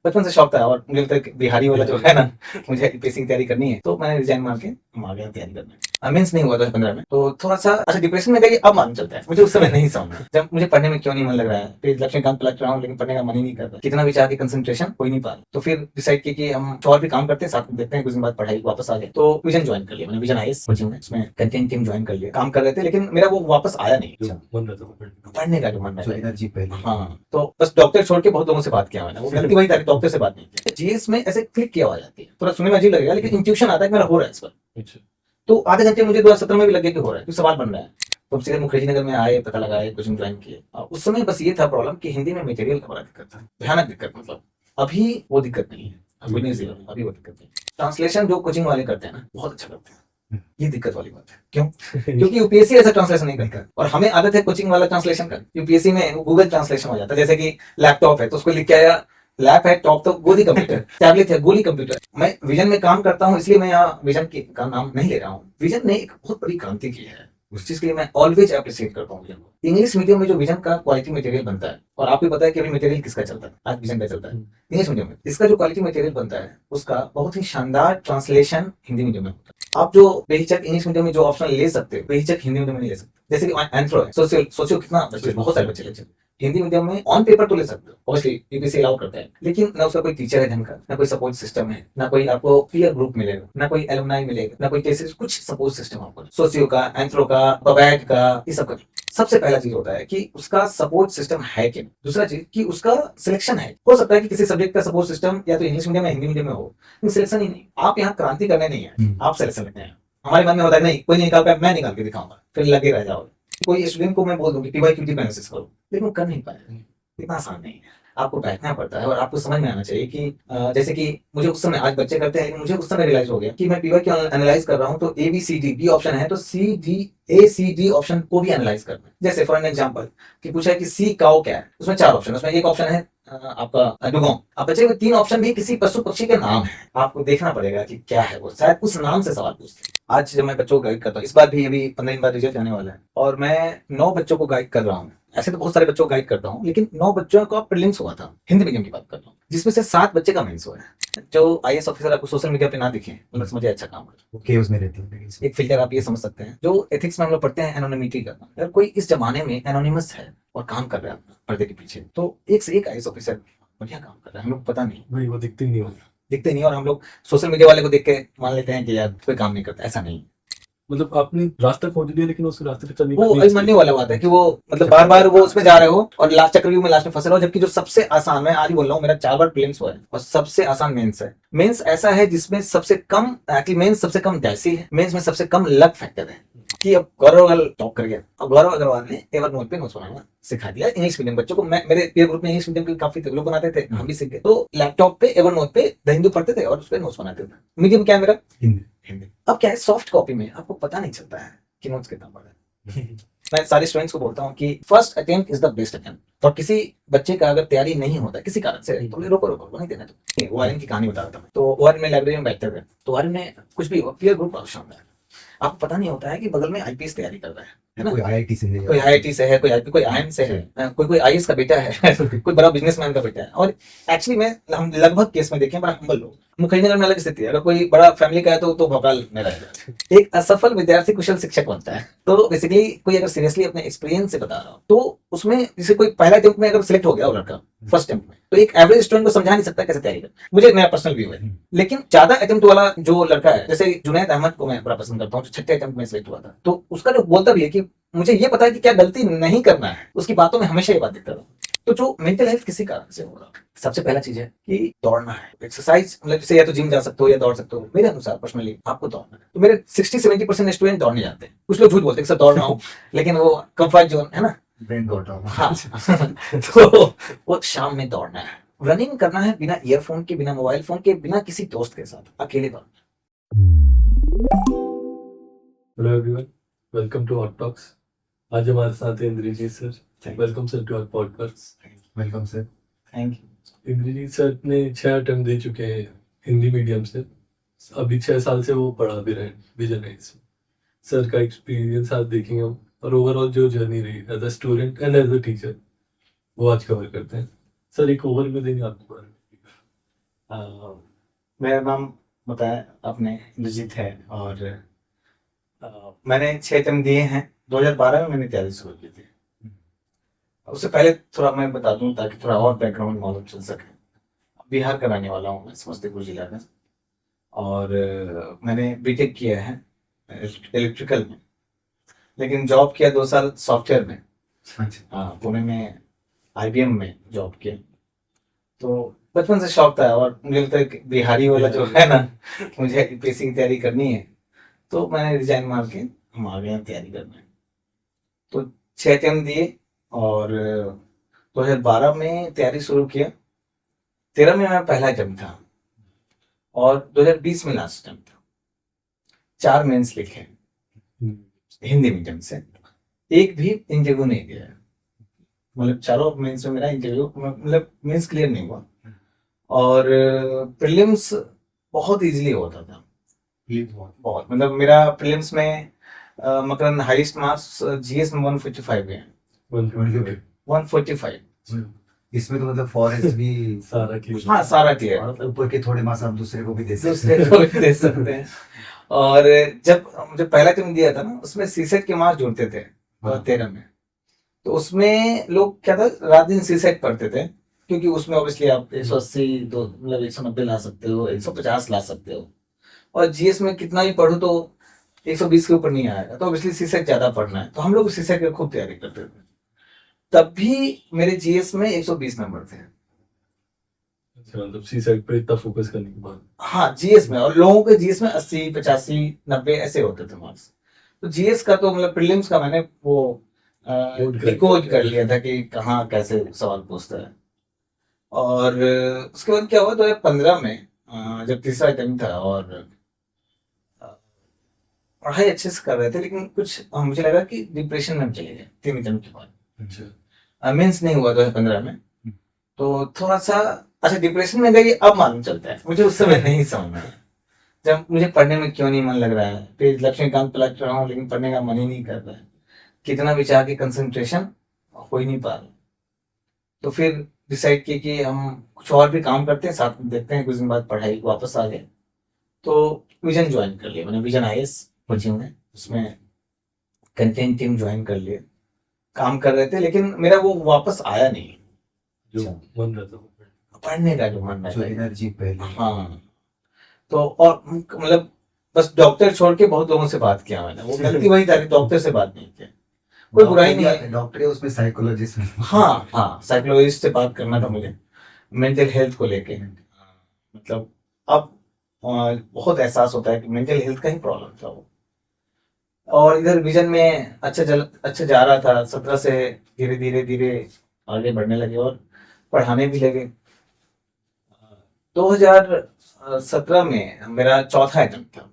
बचपन से शौक था और मुझे लगता है कि बिहारी वाला जो है ना, मुझे यूपीएससी की तैयारी करनी है, तो मैंने रिजाइन मार के आ गया तैयारी करने। मेंस नहीं हुआ 2015 में, तो थोड़ा सा अच्छा डिप्रेशन में गई, अब मालूम चलता है। मुझे उस समय नहीं समझ में, जब मुझे पढ़ने में क्यों नहीं मन लग रहा है, फिर लक्ष्मीकांत पलट रहा हूँ लेकिन पढ़ने का मन ही नहीं कर रहा, कितना भी चाह के कंसंट्रेशन हो ही नहीं पा रहा। तो फिर डिसाइड किया कि हम और भी काम करते हैं, साथ में देखते हैं, कुछ दिन बाद पढ़ाई वापस आ गए, तो विजन ज्वाइन कर लिया मैंने, विजन आईएएस कोचिंग में, उसमें कंटेंट टीम ज्वाइन कर लिया, काम कर रहे थे, लेकिन मेरा वो वापस आया नहीं। जो मन रहता था पढ़ने का जो मन रहता है, एनर्जी पहले। हाँ, तो बस डॉक्टर छोड़ के बहुत लोगों से बात किया मैंने, वो गलती वही था कि डॉक्टर से बात नहीं की। जीएस में ऐसे क्लिक किया हो जाती है, थोड़ा सुनने में अजीब लगेगा लेकिन इंट्यूशन आता है कि मेरा हो रहा है इस पर। अच्छा, तो आधे घंटे मुझे 2017 में भी लग गया कि हो रहा है, कुछ सवाल बन रहा है। तो हम सीधे मुखर्जी नगर में आए, पता लगाए, कोचिंग ज्वाइन किए। उस समय बस ये था प्रॉब्लम कि हिंदी में मटेरियल का बड़ा दिक्कत था, भयानक दिक्कत। मतलब अभी वो दिक्कत नहीं है, अभी नहीं, अभी वो दिक्कत नहीं। ट्रांसलेशन जो कोचिंग वाले करते हैं ना, बहुत अच्छा करते हैं, ये दिक्कत वाली बात है। क्यों? क्योंकि यूपीएससी ऐसा ट्रांसलेशन नहीं करता, और हमें आदत है कोचिंग वाला ट्रांसलेशन का। यूपीएससी में गूगल ट्रांसलेशन हो जाता है, जैसे कि लैपटॉप है तो उसको लिख के आया, लैप है, टॉप तो गोली कंप्यूटर, टैबलेट है गोली कंप्यूटर। मैं विजन में काम करता हूँ, इसलिए मैं यहाँ विजन का नाम नहीं ले रहा हूँ। विजन ने एक बहुत बड़ी क्रांति की है, उस चीज के लिए मैं ऑलवेज अप्रिशिएट करता हूँ विजन को। इंग्लिश मीडियम में जो विजन का क्वालिटी मटेरियल बनता है, और आपको पता है कि अभी मटेरियल किसका चलता है, आज विजन का चलता है इंग्लिश मीडियम में। इसका जो क्वालिटी मटेरियल बनता है, उसका बहुत ही शानदार ट्रांसलेशन हिंदी मीडियम में होता है। आप जो बेहिचक इंग्लिश मीडियम में जो ऑप्शन ले सकते हो, बेहिचक हिंदी मीडियम में नहीं ले सकते। जैसे कि एंथ्रो है, सोशियो, सोशियो कितना बच्चे, बहुत सारे बच्चे ले, हिंदी मीडियम में ऑन पेपर तो ले सकते हो, ऑब्वियसली यूपीएससी अलाउ करता है, लेकिन ना उसका कोई टीचर है ढंग का, ना कोई सपोर्ट सिस्टम है, ना कोई आपको पीयर ग्रुप मिलेगा, ना कोई एलुमनाई मिलेगा, ना कोई टेस्ट, कुछ सपोर्ट सिस्टम आपको सोशियो का, एंथ्रो का, पबैट का, ये सब का। सबसे पहला चीज होता है कि उसका सपोर्ट सिस्टम है कि नहीं। दूसरा चीज कि उसका सिलेक्शन है। हो सकता है कि किसी सब्जेक्ट का सपोर्ट सिस्टम या तो इंग्लिश मीडियम या हिंदी मीडियम में हो, लेकिन सिलेक्शन ही नहीं। आप यहाँ क्रांति करने नहीं है, आप सिलेक्शन लेते हैं। हमारे मन में होता है नहीं, कोई नहीं निकाल पाया, मैं निकाल के दिखाऊंगा, फिर लगे रह जाओगे। कोई स्टूडेंट को मैं बोल दूंगी पीवाईक्यू का एनालिसिस करो, लेकिन वो कर नहीं पाएगा, इतना आसान नहीं है। आपको बैठना पड़ता है और आपको समझ में आना चाहिए कि जैसे कि मुझे उस समय, आज बच्चे करते हैं लेकिन मुझे उस समय रियलाइज हो गया कि मैं पीवाई क्यों एनालाइज कर रहा हूँ, तो A B C D B option है, तो C D A C D option को भी एनालाइज करना है। जैसे फॉर एन एग्जांपल कि पूछा है कि सी काउ क्या है, उसमें 4 ऑप्शन, उसमें एक ऑप्शन है आपका डुगोंग। अब बच्चे को 3 ऑप्शन भी किसी पशु पक्षी के नाम है, आपको देखना पड़ेगा कि क्या है वो, शायद उस नाम से सवाल पूछते हैं। आज जब मैं बच्चों को गाइड करता हूँ, इस बार भी अभी 15 दिन बाद रिजल्ट आने वाला है, और मैं 9 बच्चों को गाइड कर रहा हूँ। ऐसे तो बहुत सारे बच्चों को गाइड करता हूँ, लेकिन 9 बच्चों का प्रीलिम्स हुआ था, हिंदी मीडियम की बात कर रहा हूँ, जिसमें से 7 बच्चे का मेंस हुआ है। जो आईएएस ऑफिसर आपको सोशल मीडिया पे ना दिखे, मतलब समझे अच्छा काम कर, ओके, उसमें रहती है एक फिल्टर आप ये समझ सकते हैं। जो एथिक्स में हम लोग पढ़ते हैं एनोनिमिटी का, अगर कोई इस जमाने में एनोनिमस है और काम कर रहा है अपना पर्दे के पीछे, तो एक से एक आईएएस ऑफिसर बढ़िया काम कर रहा है, हम लोग पता नहीं, भाई, वो दिखते ही नहीं होगा। दिखते नहीं, और हम लोग सोशल मीडिया वाले को देख के मान लेते हैं कि यार कोई काम नहीं करता, ऐसा नहीं। मतलब आपने रास्ता खोज लिया, लेकिन उस रास्ते पे चलने वो अभिमन्यु वाला बात है कि वो मतलब बार बार वो उसमें जा रहे हो और लास्ट चक्रव्यूह में लास्ट में फंसे रहो, जबकि जो सबसे आसान, मैं आज ही बोल रहा हूँ, मेरा 4 बार प्रीलिम्स हुआ है और सबसे आसान मेंस है। मेंस ऐसा है जिसमें सबसे कम, एक्चुअली मेंस सबसे कम डैसी है, मेंस में सबसे कम लक फैक्टर है। कि अब गौरव अग्रवाल टॉप कर गया, अब गौरव अग्रवाल ने एवर नोट पे नोट्स बनाना सिखा दिया इंग्लिश मीडियम बच्चों को। मैं, मेरे पीयर ग्रुप में इंग्लिश मीडियम के काफी लोग बनाते थे, हम भी सीख गए। तो लैपटॉप पे एवर नोट पे द हिंदू पढ़ते थे और उस पर नोट्स बनाते थे। मीडियम क्या है मेरा? हिंदी। अब क्या है, सॉफ्ट कॉपी में आपको पता नहीं चलता है कि नोट्स कितना पढ़ा है। मैं सारे स्टूडेंट्स को बोलता हूँ कि first attempt is the best attempt. और किसी बच्चे का अगर तैयारी नहीं होता किसी कारण से, तो रोको रोको, वो नहीं देना। तो ओआरएन की कहानी बता रहा था। तो ओआरएन में लाइब्रेरी में बैठते थे, तो ओआरएन में कुछ भी हो, पीयर ग्रुप शानदार, आपको पता नहीं होता है कि बगल में आईपीएस तैयारी कर रहा है ना, कोई आईआईटी से है, कोई आईआईटी से है, कोई आईपी, कोई आईएम से है, कोई आईएएस का बेटा है, कोई बड़ा बिजनेसमैन का बेटा है। और एक्चुअली में हम लगभग केस में देखें बड़ा हम्बल लोग। मुखर्जी नगर में अलग स्थिति है, अगर कोई बड़ा फैमिली का है तो भोपाल में रह जाता है। एक असफल विद्यार्थी कुशल शिक्षक बनता है। तो बेसिकली कोई अगर सीरियसली अपने एक्सपीरियंस से बता रहा हो, तो उसमें जैसे कोई पहला अटेम्प्ट में अगर सिलेक्ट हो गया वो लड़का फर्स्ट अटेम्प्ट में, तो एक एवरेज स्टूडेंट को समझा नहीं सकता कैसे तैयारी कर। मुझे, मेरा पर्सनल व्यू है। लेकिन ज्यादा अटेम्प्ट वाला जो लड़का है, जैसे जुनैद अहमद को मैं बड़ा पसंद करता हूँ, जो 6ठे अटेम्प्ट में सिलेक्ट हुआ था, तो उसका जो बोलता भी है कि मुझे ये पता है कि क्या गलती नहीं करना है, उसकी बातों में हमेशा ये बात दिखता था। तो जो मेंटल हेल्थ किसी कारण से हो रहा, सबसे पहला चीज है कि दौड़ना है, एक्सरसाइज, मतलब जैसे या तो जिम जा सकते हो या दौड़ सकते हो। मेरे अनुसार पर्सनली आपको दौड़ना है। तो मेरे 60-70% स्टूडेंट दौड़ने जाते हैं। कुछ लोग झूठ बोलते हैं कि सर दौड़ रहा हूँ, लेकिन वो कंफर्ट जोन है ना, ब्रेन डॉट हाँ। तो वो शाम में दौड़ना है, रनिंग करना है, बिना ईयरफोन के, बिना मोबाइल फोन के, बिना किसी दोस्त के साथ, अकेले दौड़ना। Hello everyone, welcome to hot talks. आज हमारे साथ है Indrajeet sir. Welcome sir to our podcast. Welcome sir. Thank you. Indrajeet sir ने 6 अटेम्प्ट दे चुके हैं हिंदी मीडियम से। अभी 6 साल से वो पढ़ा भी रहे हैं विजन आईएएस में। सर का एक्सपीरियंस आज देखेंगे हम, और ओवरऑल जो जर्नी रही as a student and as a teacher, वो आज कवर करते हैं। सर एक ओवरव्यू देंगे आपको बारे में? मेरा नाम बताया आपने, इंद्रजीत है। और मैंने 6 अटेम्प्ट दिए हैं। 2012 में मैंने तैयारी शुरू की थी। उससे पहले थोड़ा मैं बता दूं ताकि थोड़ा और बैकग्राउंड मालूम चल सके। बिहार का रहने वाला हूँ मैं, समस्तीपुर जिला में। और मैंने बीटेक किया है इलेक्ट्रिकल में, लेकिन जॉब किया 2 साल सॉफ्टवेयर में। अच्छा। हाँ, पुणे में IBM में जॉब किया। तो बचपन से शौक था, और मुझे लगता है कि बिहारी वाला जो है ना, कि मुझे यूपीएससी की तैयारी करनी है, तो मैंने रिजाइन मार के हम आ गए हैं तैयारी करने। तो 6 अटेम्प्ट दिए, और 2012 में तैयारी शुरू किया। 13 में मेरा पहला अटेम्प्ट था, और 2020 में लास्ट अटेम्प्ट था। 4 मेंस लिखे हिंदी मीडियम से, एक भी इंटरव्यू नहीं दिया है। मतलब चारों मेंस में मेरा इंटरव्यू, मतलब मेंस क्लियर नहीं हुआ। और प्रीलिम्स बहुत इजीली होता था, बहुत। मतलब मेरा प्रीलिम्स में मतलब हाईएस्ट मार्क्स जीएस में 145 गए हैं। 145। इसमें तो मतलब फॉरेस्ट भी सारा क्लियर। हाँ, सारा क्लियर। और ऊपर के थोड़े मार्क्स आप दूसरे को भी दे सकते दूसरे को भी दे सकते हैं। और जब मुझे पहला अटेम्प्ट दिया था ना, उसमें सीसेट के मार्क्स जुड़ते थे 13 में। तो उसमें लोग क्या था, रात दिन सीसेट पढ़ते थे, क्योंकि उसमें ऑब्वियसली आप 180 दो मतलब 190 ला सकते हो, 150 ला सकते हो। और जीएस में कितना ही पढ़ो तो 120 के ऊपर नहीं आएगा, तो ऑब्वियसली सीसेट ज्यादा पढ़ना है। तो हम लोग सीसेट की खूब तैयारी करते थे। तब भी मेरे जीएस में 120 नंबर थे। अच्छा, मतलब सी साइड पे इतना फोकस करने के बाद। हाँ, जीएस में। और लोगों के जीएस में 80 85 90 ऐसे होते थे मार्क्स। तो जीएस का तो मतलब प्रीलिम्स का मैंने वो डिकोड कर लिया था कि कहाँ कैसे सवाल पूछता है। और उसके बाद क्या हुआ, 2015 में जब तीसरा अटेम्प्ट था, और पढ़ाई अच्छे से कर रहे थे, लेकिन कुछ मुझे लगा कि डिप्रेशन में हम चले गए 3 अटेम्प्ट के बाद। अच्छा। मेंस नहीं हुआ 2015 में, तो थोड़ा सा अच्छा डिप्रेशन में गई। अब मालूम चलता है, मुझे उस समय नहीं समझ में आया। जब मुझे पढ़ने में क्यों नहीं मन लग रहा है, फिर लक्ष्मीकांत पलट रहा हूँ लेकिन पढ़ने का मन ही नहीं कर रहा है, कितना भी चाह के कंसंट्रेशन हो ही नहीं पा रहा। तो फिर डिसाइड किए कि हम कुछ और भी काम करते हैं, साथ में देखते हैं। कुछ दिन बाद पढ़ाई वापस आ गए, तो विजन ज्वाइन कर लिया मैंने, विजन IAS कोचिंग में। उसमें कंटेंट टीम ज्वाइन कर लिए, काम कर रहे थे, लेकिन मेरा वो वापस आया नहीं, जो मन रहता है। पढ़ने का जो मन जो रहता है। एनर्जी पहले। हाँ, तो और मतलब बस डॉक्टर छोड़ के बहुत लोगों से बात किया मैंने। वो गलती वही था कि डॉक्टर से बात नहीं किया। कोई बुराई नहीं है। डॉक्टर है उसमें साइकोलॉजिस्ट में। हाँ हाँ, साइकोलॉजिस्ट से बात करना था मुझे, मेंटल हेल्थ को लेके। मतलब अब बहुत एहसास होता है कि मेंटल हेल्थ का ही प्रॉब्लम था वो। और इधर विजन में अच्छा जा रहा था। 17 से धीरे धीरे धीरे आगे बढ़ने लगे, और पढ़ाने भी लगे। 2017 में मेरा चौथा अटेम्प्ट था,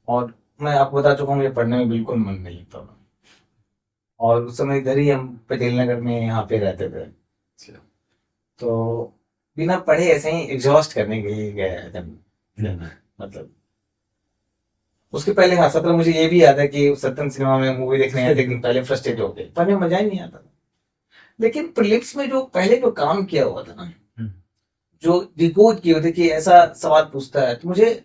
और मैं आपको बता चुका हूँ मुझे पढ़ने में बिल्कुल मन नहीं था। और उस समय इधर ही हम पटेल नगर में यहाँ पे रहते थे। अच्छा। तो बिना पढ़े ऐसे ही एग्जॉस्ट करने के लिए गया अटेम्प्ट। मतलब उसके पहले, हाँ, 17 मुझे ये भी याद है कि सत्यम सिनेमा में मूवी देखने आए थे, लेकिन पहले फ्रस्ट्रेट हो गए, पढ़ने में मजा ही नहीं आता। लेकिन प्रीलिम्स में जो पहले जो काम किया हुआ था ना, जो डिकोड किए होते कि ऐसा सवाल पूछता है, तो मुझे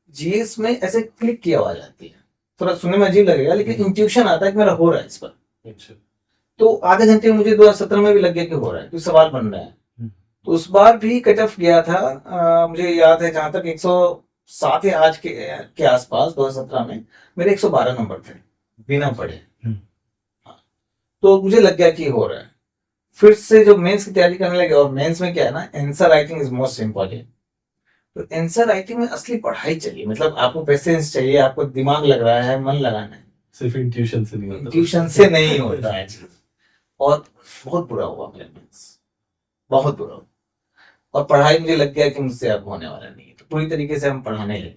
जीएस में ऐसे क्लिक की आवाज आती है। थोड़ा सुनने में अजीब लगेगा, लेकिन इंट्यूशन आता है कि मेरा हो रहा है इस पर। अच्छा। तो आधे घंटे में मुझे 2017 में भी लग गया कि हो रहा है, कि सवाल बन रहा है। तो उस बार भी कट ऑफ गया था। मुझे याद है जहां तक 107 या 8 के आसपास 2017 में मेरे 112 नंबर थे बिना पढ़े। हाँ, तो मुझे लग गया कि हो रहा है। फिर से जो मेंस की तैयारी करने लगे, और मेंस में क्या है ना, answer writing is most important. तो आंसर राइटिंग में असली पढ़ाई चाहिए, मतलब आपको पेशेंस चाहिए, आपको दिमाग लग रहा है, मन लगाना है। सिर्फ इंट्यूशन से नहीं होता। ट्यूशन से नहीं होता है। और बहुत बुरा हुआ मेरा मेंस, बहुत बुरा हुआ। और पढ़ाई मुझे लग गया कि मुझसे अब होने वाला नहीं है, तो पूरी तरीके से हम पढ़ाने लगे।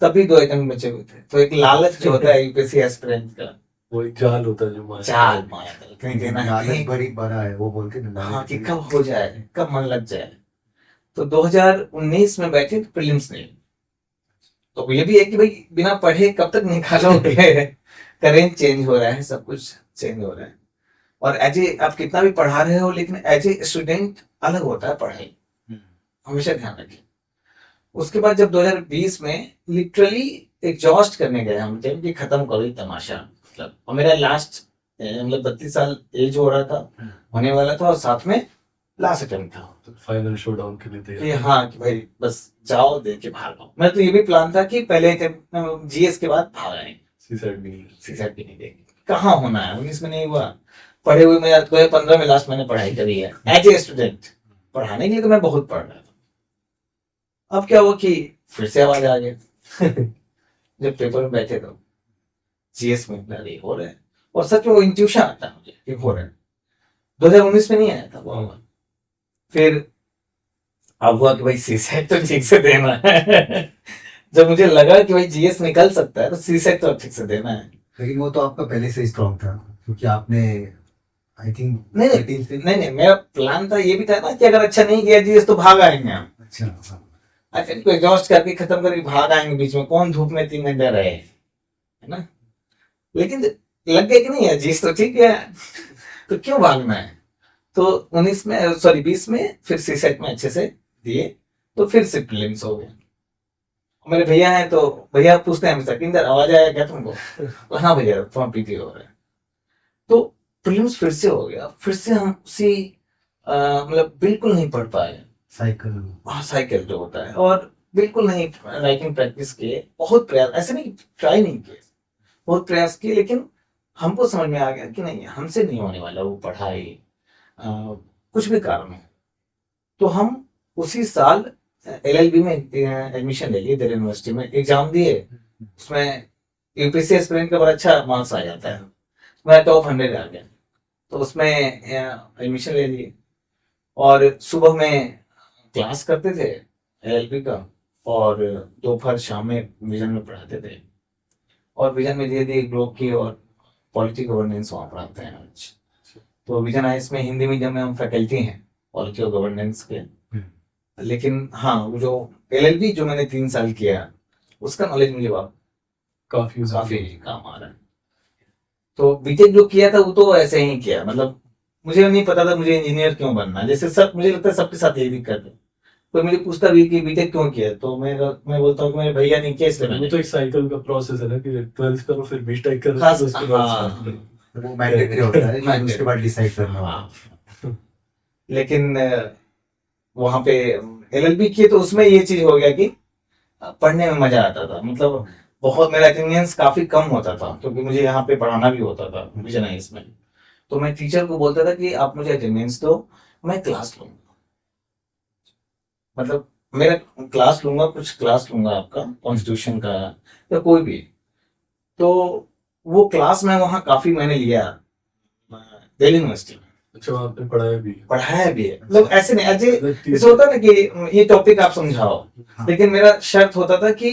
तभी 2 अटेम्प्ट बचे हुए थे। तो एक लालच जो होता है यूपीएससी एस्पिरेंट का, वो एक जाल होता है जो माया। चाल माया जाल, कहीं देना है, लालच कहीं बड़ी बड़ा है वो बोल के ना, हाँ, लालच कि बड़ी- कब हो जाए, कब मन लग जाए। तो 2019 में बैठे तो प्रीलिम्स नहीं। तो ये भी है कि भाई बिना पढ़े कब तक निकालोगे। करेंट चेंज हो रहा है, सब कुछ चेंज हो रहा है। और एज ए आप कितना भी पढ़ा रहे हो, लेकिन एज ए स्टूडेंट अलग होता है पढ़ाई। हमेशा ध्यान रखें। उसके बाद जब 2020 में लिटरली एग्जॉस्ट करने गए हम, जब कि खत्म करो ये तमाशा, मतलब और मेरा लास्ट मतलब 32 साल एज हो रहा था, होने वाला था, और साथ में लास्ट अटेम्प्ट था फाइनल शोडाउन के लिए कि तैयार। हाँ कि भाई बस जाओ दे के भाग आओ। मैं तो ये भी प्लान था कि पहले जीएस के बाद भाग आएंगे, सीसाइड नहीं है। सीसेट भी नहीं देंगे, कहाँ होना है, 19 में नहीं हुआ। पढ़े हुए मैं 2015 में लास्ट मैंने पढ़ाई करी है एज ए स्टूडेंट, पढ़ाने के लिए तो मैं बहुत पढ़ रहा था। अब क्या हुआ कि फिर से आवाज आ गया जब पेपर में बैठे तो जीएस में अरे हो रहा है, और सच में वो इंट्यूशन आता है मुझे कि हो रहा है। 2019 में नहीं आया था वो आवाज। फिर अब हुआ कि भाई सीसेट तो ठीक से देना है जब मुझे लगा कि भाई जीएस निकल सकता है तो सीसेट तो ठीक से देना है। लेकिन वो तो आपका पहले से स्ट्रॉन्ग था, क्योंकि आपने आई थिंक नहीं, मेरा प्लान था, ये भी था ना कि अगर अच्छा नहीं किया जीएस तो भाग आएंगे हम। अच्छा हाँ। अच्छा इनको एग्जॉस्ट करके खत्म करके भाग आएंगे, बीच में कौन धूप में 3 घंटे रहे, है ना। लेकिन लग गया कि नहीं यार जीएस तो ठीक है तो क्यों भागना है। तो 19 में सॉरी 20 में फिर सीसेट में अच्छे से दिए, तो फिर से प्रीलिम्स हो गए। मेरे भैया हैं तो भैया पूछते हैं हमेशा किंदर आवाज आया क्या तुमको तो हाँ भैया थोड़ा पीटी हो रहा है। तो प्रीलिम्स फिर से हो गया, फिर से हम उसी मतलब बिल्कुल नहीं पढ़ पाए, साइकिल। हाँ साइकिल जो होता है, और बिल्कुल नहीं राइटिंग प्रैक्टिस किए, बहुत प्रयास, ऐसे नहीं ट्राई नहीं किए, बहुत प्रयास किए, लेकिन हमको समझ में आ गया कि नहीं हमसे नहीं होने वाला वो पढ़ाई, कुछ भी कारण हो। तो हम उसी साल एलएलबी में एडमिशन ले लिए दिल्ली यूनिवर्सिटी में, एग्जाम दिए, उसमें यूपीएससी एस्पिरेंट का बड़ा अच्छा मार्क्स आ जाता है, मेरा टॉप 100 आ गया, तो उसमें एडमिशन ले लिए। और सुबह में क्लास करते थे एलएलबी का, और दोपहर शाम में विजन में पढ़ाते थे, और विजन में धीरे धीरे ग्रो की, और पॉलिटी गवर्नेंस वहाँ पढ़ाते हैं आज। तो विजन आईएएस में हिंदी मीडियम में हम फैकल्टी हैं पॉलिटी और गवर्नेंस के, लेकिन हाँ वो जो एलएलबी जो मैंने 3 साल किया उसका नॉलेज मुझे काफी काम आ रहा है। तो बीटेक जो किया था वो तो ऐसे ही किया, मतलब मुझे नहीं पता था मुझे इंजीनियर क्यों बनना है, जैसे सब मुझे लगता है सबके साथ यही दिक्कत है, कोई मुझे पूछता भी कि बीटेक क्यों किया, तो मैं बोलता हूँ कि मेरे भैया ने किया इसलिए वो मैंने तो एक साइकिल का प्रोसेस है ना कि 12th करो फिर बीटेक करो खास फिर उसके बाद हाँ start करो। वो मैंडेटरी होता है, फिर Mandatory। उसके बाद डिसाइड करना होगा। हाँ। लेकिन वहां पे एलएलबी किए तो उसमें ये चीज हो गया कि पढ़ने में मजा आता था, मतलब बहुत मेरा अटेंडेंस काफी कम होता था, क्योंकि मुझे यहाँ पे पढ़ाना भी होता था विजन आईएएस में। तो मैं टीचर को बोलता था कि आप मुझे अटेंडेंस दो, मैं क्लास लूंगा, मतलब मेरा क्लास लूंगा, कुछ क्लास लूंगा आपका कॉन्स्टिट्यूशन का या कोई भी। तो वो क्लास में वहाँ काफी मैंने लिया दिल्ली यूनिवर्सिटी में, अच्छा वहाँ पे पढ़ाया भी है। मतलब ऐसे नहीं अजय मतलब जैसे होता है ना कि ये टॉपिक आप समझाओ, हाँ। लेकिन मेरा शर्त होता था कि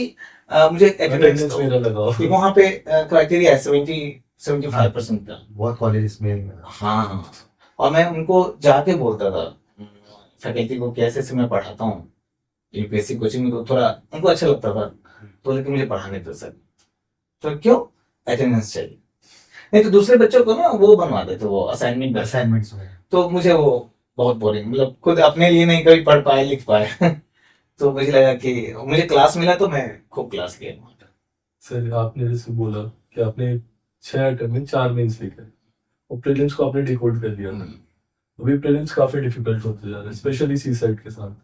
मुझे अटेंडेंस अटेंडेंस दो, मेरा लगाओ। कि वहाँ पे क्राइटेरिया है 75% का। बहुत कॉलेज में हाँ, और मैं उनको जाके बोलता था फैकल्टी को कैसे से मैं पढ़ाता हूँ यूपीएससी कोचिंग में, तो थोड़ा उनको अच्छा लगता था, तो लेकिन मुझे पढ़ाने दो सर, तो क्यों अटेंडेंस चाहिए, नहीं तो दूसरे बच्चों को ना वो बनवा देते वो असाइनमेंट, असाइनमेंट्स में। तो मुझे वो बहुत बोरिंग, मतलब खुद अपने लिए नहीं कभी पढ़ पाए लिख पाए तो मुझे लगा कि मुझे क्लास मिला तो मैं खूब क्लास लिया वहाँ पे। सर आपने जैसे बोला कि आपने 6 अटेम्प्ट में 4 मेंस लिखे और प्रीलिम्स को आपने डिकोड कर दिया था। अभी प्रीलिम्स काफी डिफिकल्ट होते जा रहे हैं स्पेशली सी साइड के साथ,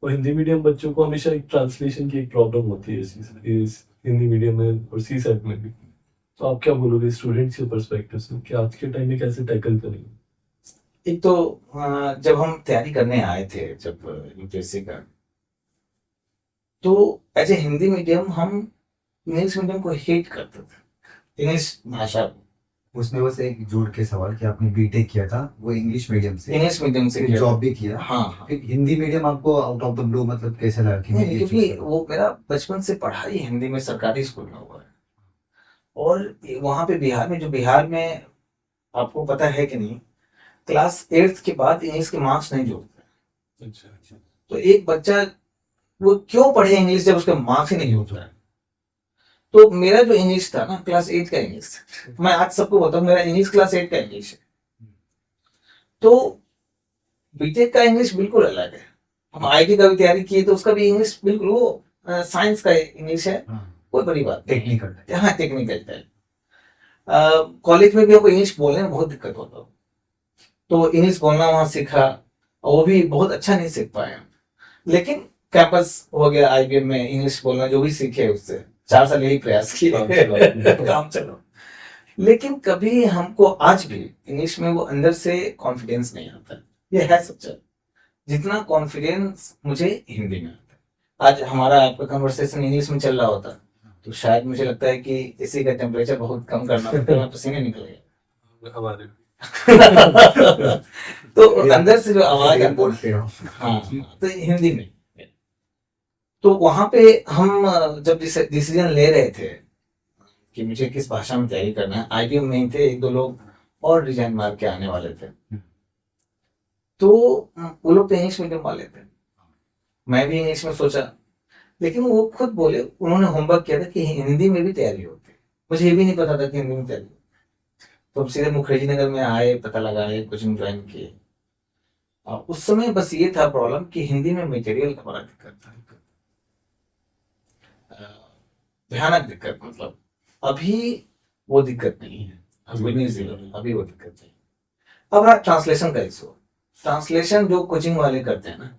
और हिंदी मीडियम बच्चों को हमेशा एक ट्रांसलेशन की एक प्रॉब्लम होती है इस हिंदी मीडियम में और सी साइड में भी। तो आप क्या बोलोगे स्टूडेंट्स के पर्सपेक्टिव से कि आज के टाइम में कैसे टैकल करेंगे? एक तो जब हम तैयारी करने आए थे जब यूपीएससी का, तो एज ए हिंदी मीडियम हम इंग्लिश मीडियम को हेट करते थे, इंग्लिश भाषा को। उसमें बस एक जोड़ के सवाल कि आपने बीटेक किया था वो इंग्लिश मीडियम से, इंग्लिश मीडियम से फिर किया जॉब था। भी किया, हाँ फिर हिंदी मीडियम आपको आउट ऑफ द ब्लू मतलब कैसे लगा कि मैं नहीं, ये क्योंकि चूज करूं? वो मेरा बचपन से पढ़ाई हिंदी में सरकारी स्कूल में हुआ है, और वहाँ पे बिहार में, जो बिहार में आपको पता है कि नहीं, क्लास 8th के बाद इंग्लिश के मार्क्स नहीं जोड़ते। अच्छा तो एक बच्चा वो क्यों पढ़े इंग्लिश जब उसके मार्क्स ही नहीं जोड़ रहा है। तो मेरा जो इंग्लिश था ना क्लास 8 का इंग्लिश, मैं आज सबको बताऊं मेरा इंग्लिश क्लास 8 का इंग्लिश है। तो बीटेक का इंग्लिश बिल्कुल अलग है, हम आईटी का भी तैयारी किए तो उसका भी इंग्लिश बिल्कुल वो साइंस का इंग्लिश है, कोई बड़ी बात नहीं। टेक्निकल। हाँ, टेक्निकल टाइप। कॉलेज में भी हमको इंग्लिश बोलने में बहुत दिक्कत होता, तो इंग्लिश बोलना वहाँ सीखा, और वो भी बहुत अच्छा नहीं सीख पाए हम। लेकिन कैंपस हो गया आईबीएम में, इंग्लिश बोलना जो भी सीखे उससे 4 साल यही प्रयास किए काम चलो। लेकिन कभी हमको आज भी इंग्लिश में वो अंदर से कॉन्फिडेंस नहीं आता, ये है सच्चा। जितना कॉन्फिडेंस मुझे हिंदी में आता है। आज हमारा आपका कन्वर्सेशन इंग्लिश में चल रहा होता तो शायद मुझे लगता है कि इसी का टेम्परेचर बहुत कम करना पड़ता है, पसीने निकल गए हमारे तो अंदर से जो आवाज ये आता बोलते हो। है, हाँ, तो हिंदी में। तो वहां पे हम जब डिसीजन ले रहे थे कि मुझे किस भाषा में तैयारी करना है, आईबीएम में ही थे 1-2 लोग और डिजाइन मार के आने वाले थे, तो वो लोग तो इंग्लिश मीडियम वाले थे, मैं भी इंग्लिश में सोचा। लेकिन वो खुद बोले, उन्होंने होमवर्क किया था कि हिंदी में भी तैयारी होती है, मुझे ये भी नहीं पता था कि हिंदी में तैयारी होती है। तो हम सीधे मुखर्जी नगर में आए, पता लगाए, कोचिंग ज्वाइन किए। और उस समय बस ये था प्रॉब्लम कि हिंदी में मटेरियल का बड़ा दिक्कत था, भयानक दिक्कत। मतलब अभी वो दिक्कत नहीं है, अभी वो दिक्कत नहीं। अब रहा ट्रांसलेशन का इशू। ट्रांसलेशन जो कोचिंग वाले करते हैं ना,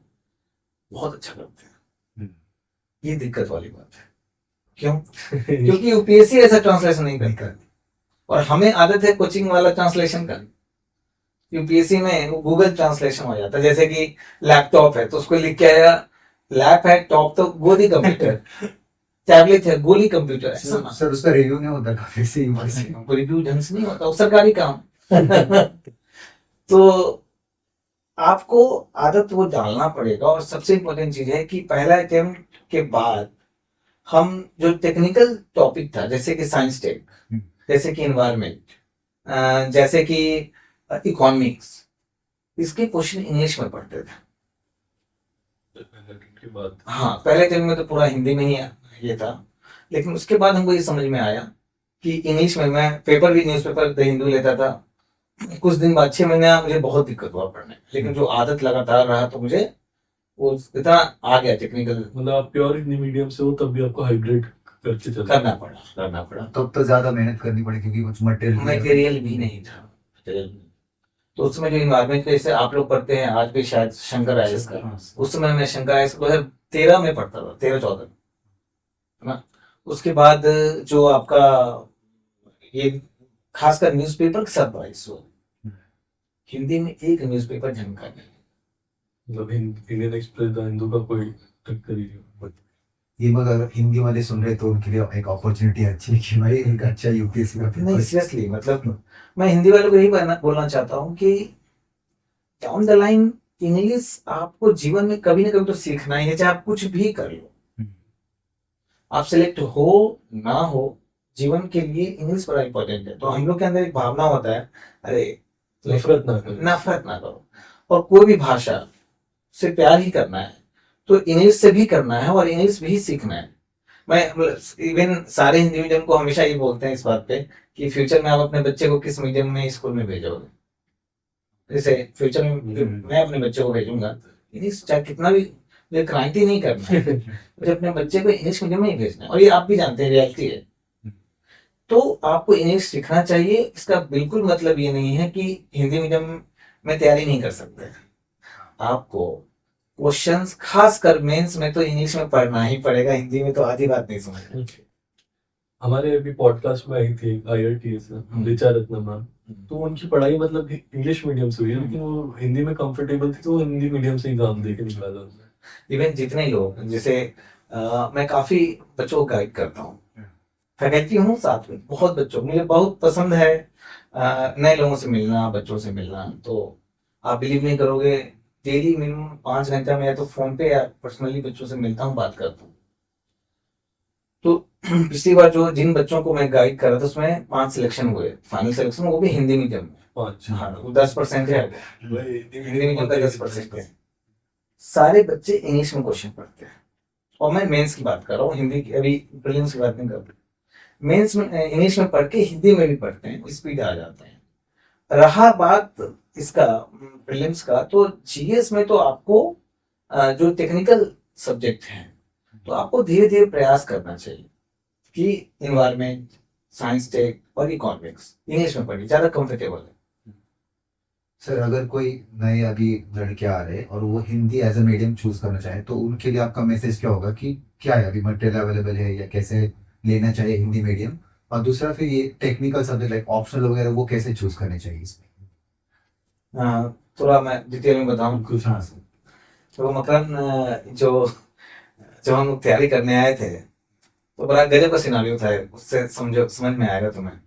बहुत अच्छा करते हैं, ये दिक्कत वाली बात है। क्यों? क्योंकि यूपीएससी ऐसा ट्रांसलेशन नहीं करता है, और हमें आदत है कोचिंग वाला ट्रांसलेशन का। यूपीएससी में गूगल ट्रांसलेशन हो जाता है, जैसे कि लैपटॉप है तो उसको लिख के आया, लैप है, टॉप तो गोली कंप्यूटर, टैबलेट है गोली कंप्यूटर। सर उसका रिव्यू नहीं होता काफी से रिव्यू ढंग से नहीं होता, वो सरकारी काम तो आपको आदत वो डालना पड़ेगा। और सबसे इम्पोर्टेंट चीज है कि पहला अटेम्प्ट के बाद हम जो टेक्निकल टॉपिक था, जैसे कि साइंस टेक, जैसे कि इन्वायरमेंट, जैसे कि इकोनॉमिक्स, इसके क्वेश्चन इंग्लिश में पढ़ते थे। हाँ, पहले टाइम में तो पूरा हिंदी में ही ये था, लेकिन उसके बाद हमको ये समझ में आया कि इंग्लिश में, मैं पेपर भी न्यूज़पेपर द हिंदू लेता था, कुछ दिन बाद 6 महीने मुझे बहुत दिक्कत हुआ पढ़ने, लेकिन जो आदत लगातार रहा तो मुझे वो इतना आ गया टेक्निकल। मतलब आप प्योर हिंदी मीडियम से हो तब भी आपको हाइब्रिड करना पड़ा। तब तो ज्यादा मेहनत करनी पड़ी क्योंकि कुछ मटेरियल भी नहीं था, तो उसमें जो इन्वायरमेंट जैसे आप लोग पढ़ते हैं आज भी, शायद शंकर आईएएस का, उस समय मैं शंकर आईएएस 2013 में पढ़ता था, 13-14 है ना। उसके बाद जो आपका ये खासकर न्यूज़पेपर के साथ बड़ा इशू है, हिंदी में एक न्यूज़पेपर ढंग का नहीं, मतलब इंडियन एक्सप्रेस द हिंदू का कोई टक्कर ही नहीं। ये अगर हिंदी वाले सुन रहे तो उनके लिए एक अपॉर्चुनिटी अच्छी है कि भाई एक अच्छा यूपीएससी का नहीं, सीरियसली। मतलब मैं हिंदी वालों को यही बोलना चाहता हूँ कि डाउन द लाइन इंग्लिश आपको जीवन में कभी ना कभी तो सीखना ही है, चाहे आप कुछ भी कर लो। आप सिलेक्ट हो ना हो, जीवन के लिए इंग्लिश बड़ा इंपॉर्टेंट है। तो हम लोग के अंदर एक भावना होता है, अरे नफरत ना करो, और कोई भी भाषा से प्यार ही करना है तो इंग्लिश से भी करना है, और इंग्लिश भी सीखना है। मैं इवन सारे हिंदी मीडियम को हमेशा ये बोलते हैं इस बात पे कि फ्यूचर में आप अपने बच्चे को किस मीडियम में स्कूल में भेजोगे। जैसे फ्यूचर में मैं अपने बच्चे को भेजूंगा इंग्लिश, चाहे कितना भी क्रांति नहीं करना है, मुझे अपने बच्चे को इंग्लिश मीडियम में ही भेजना है। और ये आप भी जानते हैं, रियलिटी है। तो आपको इंग्लिश सीखना चाहिए। इसका बिल्कुल मतलब ये नहीं है कि हिंदी मीडियम में तैयारी नहीं कर सकते। आपको क्वेश्चंस खासकर मेंस में तो इंग्लिश में पढ़ना ही पड़ेगा, हिंदी में तो आधी बात नहीं समझ। हमारे अभी पॉडकास्ट में आई थी IITS ऋचा रत्नम मैम, तो उनकी पढ़ाई मतलब इंग्लिश मीडियम से हुई है, लेकिन वो हिंदी में कंफर्टेबल थी तो हिंदी मीडियम से एग्जाम दे के निकाला उन्होंने। इवन जितने लोग, जैसे मैं काफी बच्चों को गाइड करता हूँ, फैकल्टी हूँ साथ में, बहुत बच्चों, मुझे बहुत पसंद है नए लोगों से मिलना, बच्चों से मिलना। तो आप बिलीव नहीं करोगे, डेली मिनिमम 5 घंटा मैं या तो फोन पे या पर्सनली बच्चों से मिलता हूँ, बात करता हूँ। तो पिछली बार जो जिन बच्चों को मैं गाइड कर रहा था उसमें 5 सिलेक्शन हुए, फाइनल सिलेक्शन, वो भी हिंदी मीडियम में। हाँ, 10% है, हिंदी मीडियम का 10% है। सारे बच्चे इंग्लिश में क्वेश्चन पढ़ते हैं, और मैं मेंस की बात कर रहा हूँ, हिंदी की अभी प्रीलिम्स की बात नहीं कर रहा। मेंस में इंग्लिश में पढ़ के हिंदी में भी पढ़ते हैं, स्पीड आ जाते हैं। रहा बात इसका प्रीलिम्स का, तो जीएस में तो आपको जो टेक्निकल सब्जेक्ट हैं तो आपको धीरे धीरे प्रयास करना चाहिए कि इन्वायरमेंट, साइंस, टेक और इकोनॉमिक्स इंग्लिश में पढ़िए, ज़्यादा कंफर्टेबल है। सर अगर कोई नए अभी लड़के आ रहे हैं और वो Hindi as a medium choose करना चाहे तो उनके लिए आपका मैसेज क्या होगा कि क्या है अभी मटेरियल अवेलेबल है या कैसे लेना चाहिए हिंदी मीडियम, और दूसरा फिर ये टेक्निकल सब्जेक्ट लाइक ऑप्शनल वगैरह वो कैसे चूज करने चाहिए इसमें? थोड़ा मैं डिटेल में बताऊं कुछ हाँ तो मकरन जो जब हम लोग तैयारी करने आए थे तो बड़ा गजब का सिनारियो था, उससे समझ में आएगा तुम्हें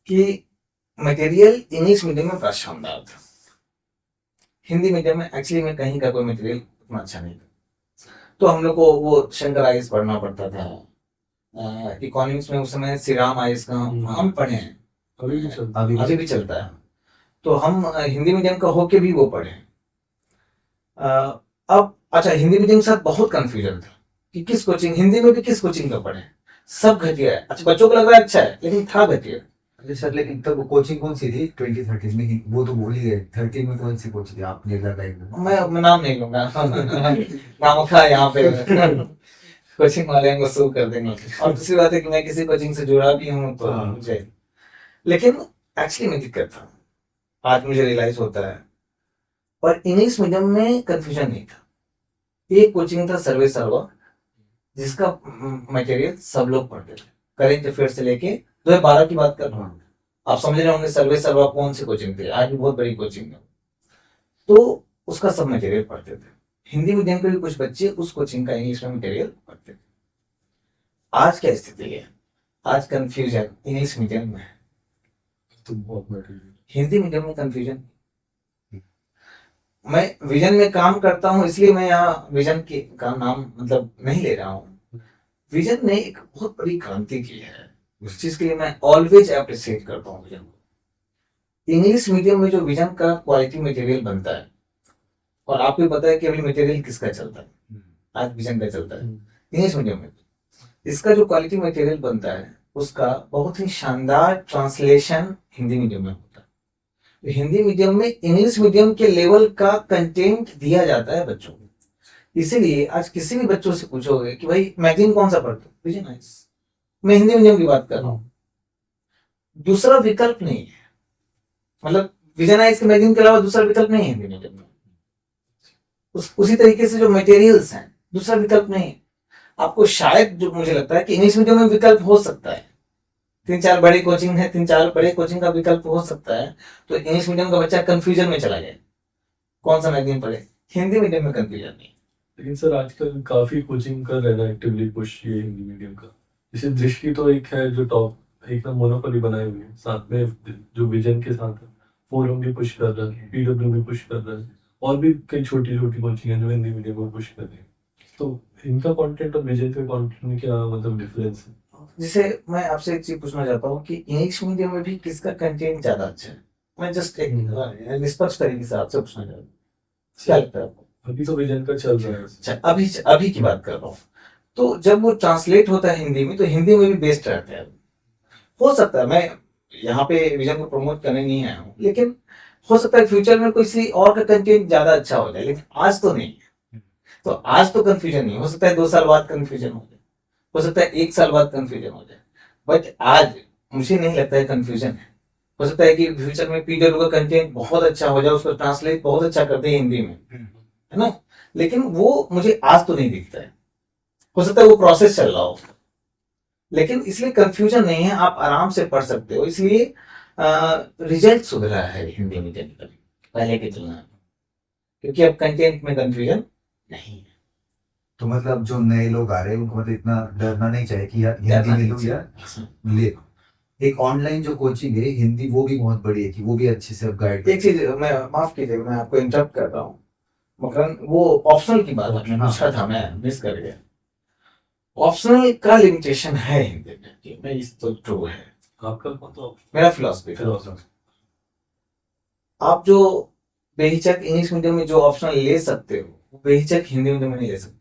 कि मटेरियल इंग्लिश मीडियम में बड़ा शानदार था, हिंदी मीडियम में एक्चुअली में कहीं का कोई मटेरियल उतना अच्छा नहीं था। तो हम लोग को वो शंकर आइस पढ़ना पड़ता था, इकोनॉमिक्स में उस समय श्री राम आइस का हम पढ़े हैं, अभी भी चलता अभी भी चलता है। तो हम हिंदी मीडियम का होके भी वो पढ़े। अब अच्छा, हिंदी मीडियम के साथ बहुत कंफ्यूजन था कि किस कोचिंग, हिंदी में भी किस कोचिंग का पढ़े, सब घटिया है। अच्छा बच्चों को लग रहा है अच्छा है लेकिन था घटिया। अरे सर लेकिन तब कोचिंग कौन सी थी 2013 में? वो तो भूल ही गए, 13 में कौन सी कोचिंग थी आपने लगाई? मैं नाम नहीं लूंगा नाम का यहाँ पे कोचिंग वाले को शो कर देंगे। और दूसरी बात है कि मैं किसी कोचिंग से जुड़ा भी हूँ तो हाँ। मुझे, लेकिन एक्चुअली में दिक्कत था, आज मुझे रियलाइज होता है। पर इंग्लिश मीडियम में कंफ्यूजन नहीं था। एक कोचिंग था सर्वे सर्वा, जिसका मटेरियल सब लोग पढ़ते थे, करेंट अफेयर से लेके 2012 की बात कर रहा हूँ। आप समझ रहे होंगे सर्वे सर्वा कौन सी कोचिंग थी, आज भी बहुत बड़ी कोचिंग है। तो उसका सब मटेरियल पढ़ते थे। हिंदी मीडियम के भी कुछ बच्चे उस कोचिंग का इंग्लिश में मटेरियल पढ़ते थे। आज क्या स्थिति है? आज कंफ्यूजन इंग्लिश मीडियम में है, तो बहुत मटेरियल हिंदी मीडियम में कंफ्यूजन। मैं विजन में काम करता हूँ इसलिए मैं यहाँ विजन का नाम मतलब नहीं ले रहा हूँ। विजन ने एक बहुत बड़ी क्रांति की है, उस चीज के लिए मैं ऑलवेज अप्रिशिएट करता हूँ विजन को। इंग्लिश मीडियम में जो विजन का क्वालिटी मटेरियल बनता है, और आपको भी पता है कि अभी मटेरियल किसका चलता है, आज विजन का चलता है इंग्लिश मीडियम में। इसका जो क्वालिटी मटेरियल बनता है उसका बहुत ही शानदार ट्रांसलेशन हिंदी मीडियम में होता है। तो हिंदी मीडियम में इंग्लिश मीडियम के लेवल का कंटेंट दिया जाता है बच्चों को। इसीलिए आज किसी भी बच्चों से पूछोगे कि भाई मैगजीन कौन सा पढ़ते हो, विजन आइस। मैं हिंदी मीडियम की बात कर रहा हूँ, दूसरा विकल्प नहीं है। मतलब विजन आइस के मैगजीन के अलावा दूसरा विकल्प नहीं है हिंदी मीडियम में। उसी तरीके से जो मटेरियल्स हैं, दूसरा विकल्प नहीं है। आपको शायद जो मुझे लगता है कि इंग्लिश मीडियम में विकल्प हो सकता है, 3-4 बड़े कोचिंग है, 3-4 बड़े कोचिंग का विकल्प हो सकता है। तो इंग्लिश मीडियम का बच्चा कंफ्यूजन में चला जाए, कौन सा मैगजीन पढ़े। हिंदी मीडियम में कंफ्यूजन नहीं। लेकिन सर आजकल काफी कोचिंग कर रहे हैं एक्टिवली पुश ये हिंदी मीडियम का। जैसे दृष्टि तो एक है जो टॉप एकदम मोनोपोली बनाई हुई है, साथ में जो विजन के साथ है फोरम भी पुश कर रहा है, पीडब्ल्यू भी पुश कर रहा है, और भी कई छोटी छोटी कोचिंग है जो हिंदी मीडियम को पुश कर रही है। तो इनका कंटेंट और विजन के कंटेंट में क्या मतलब डिफरेंस है? जिसे मैं आपसे एक चीज पूछना चाहता हूँ कि इंग्लिश मीडियम में भी किसका कंटेंट ज्यादा अच्छा है। मैं जस्ट एक निष्पक्ष तरीके से आपसे पूछना चाहता हूँ, क्या लगता है आपको? अभी तो विजन का चल रहा है। अच्छा, अभी की बात कर रहा हूँ। तो जब वो ट्रांसलेट होता है हिंदी में, तो हिंदी में भी बेस्ट रहता है। हो सकता है, मैं यहाँ पे विजन को प्रमोट करने नहीं आया हूँ, लेकिन हो सकता है फ्यूचर में किसी और का कंटेंट ज्यादा अच्छा हो जाए, लेकिन आज तो नहीं है। तो आज तो कंफ्यूजन नहीं, हो सकता है 2 साल बाद कंफ्यूजन हो सकता है 1 साल बाद कंफ्यूजन हो जाए, बट आज मुझे नहीं लगता है कंफ्यूजन है। हो सकता है कि फ्यूचर में पीडब्ल्यू का कंटेंट बहुत अच्छा हो जाए, उसको ट्रांसलेट बहुत अच्छा कर दे हिंदी में, है ना। लेकिन वो मुझे आज तो नहीं दिखता है, हो सकता है वो प्रोसेस चल रहा हो, लेकिन इसलिए कंफ्यूजन नहीं है, आप आराम से पढ़ सकते हो। इसलिए रिजल्ट सुधरा है हिंदी मीडियम का पहले की तुलना में, क्योंकि अब कंटेंट में कंफ्यूजन नहीं है। तो मतलब जो नए लोग आ रहे हैं उनको मतलब इतना डरना नहीं चाहिए कि यार हिंदी में लो या ले। एक ऑनलाइन जो कोचिंग है हिंदी वो भी बहुत बड़ी है कि वो भी अच्छे से गाइड। एक चीज मैं, माफ कीजिएगा मैं आपको इंटरप्ट कर रहा हूँ मकरन, वो ऑप्शनल की बात आपने पूछा था, मैं मिस कर गया। ऑप्शनल का लिमिटेशन है हिंदी में, मैं इस तो ट्रू है। आपका कौन सा मेरा फिलॉसफी था, आप जो बेहिचक इंग्लिश मीडियम में जो ऑप्शनल ले सकते हो, वो बेहिचक हिंदी मीडियम में नहीं ले सकते।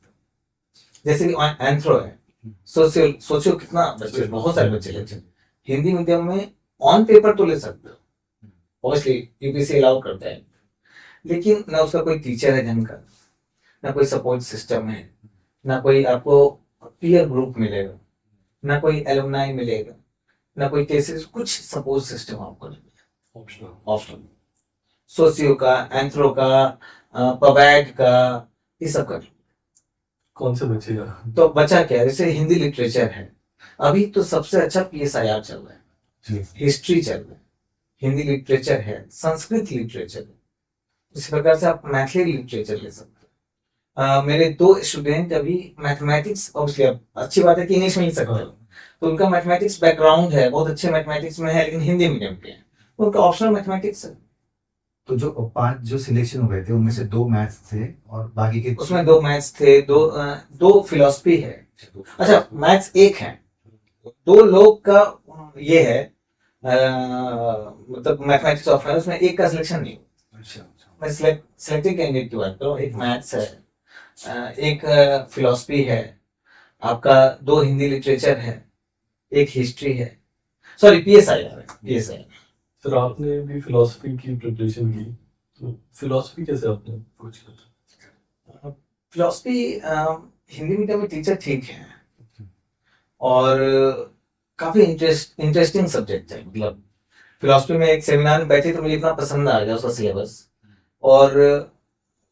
जैसे कि एंथ्रो है, सोचियो कितना बच्चे, बहुत सारे बच्चे लेते हैं। हिंदी मीडियम में ऑन पेपर तो ले सकते हो, ऑब्वियसली यूपीएससी अलाउ करता है, लेकिन ना उसका कोई टीचर है ढंग का, ना कोई सपोर्ट सिस्टम है, ना कोई आपको पीयर ग्रुप मिलेगा, ना कोई एलुमनाई मिलेगा, ना कोई केसेस, कुछ सपोर्ट सिस्टम आपको नहीं मिलेगा। ऑप्शनल। ऑप्शनल सोशियो का, एंथ्रो का, पबैग का, ये सब का नहीं। कौन से बचेगा? तो बचा क्या, जैसे हिंदी लिटरेचर है, अभी तो सबसे अच्छा PSIR चल रहा है, जी हिस्ट्री चल रहा है, हिंदी लिटरेचर है, संस्कृत लिटरेचर है, इसी प्रकार से आप मैथिली लिटरेचर ले सकते हैं। मेरे 2 स्टूडेंट अभी मैथमेटिक्स, ऑब्वियसली अब अच्छी बात है कि इंग्लिश में लिख सकते हैं, तो उनका मैथमेटिक्स बैकग्राउंड है, बहुत अच्छे मैथमेटिक्स में है, लेकिन हिंदी मीडियम के हैं, तो उनका ऑप्शनल मैथमेटिक्स है। तो जो 5 जो सिलेक्शन हुए थे उनमें से 2 मैथ्स थे और बाकी के उसमें 2 मैथ्स थे, 2 फिलोसफी है। अच्छा, मैथ्स 1 है, 2 लोग का ये है, मतलब मैथमेटिक्स ऑप्शनल, उसमें 1 का सिलेक्शन नहीं हुआ। अच्छा मैं सिलेक्टिव कैंडिडेट की बात करूँ, एक मैथ्स है, एक फिलोसफी है, आपका 2 हिंदी लिटरेचर है, एक हिस्ट्री है, सॉरी PSIR है, PSIR। सर आपने भी फिलोसफी की प्रिपरेशन की, तो फिलोसफी कैसे आपने अप्रोच किया था? फिलोसफी हिंदी मीडियम में टीचर ठीक है, और काफी इंटरेस्टिंग सब्जेक्ट है। मतलब फिलोसफी में एक सेमिनार में बैठे तो मुझे इतना पसंद आ गया उसका सिलेबस, और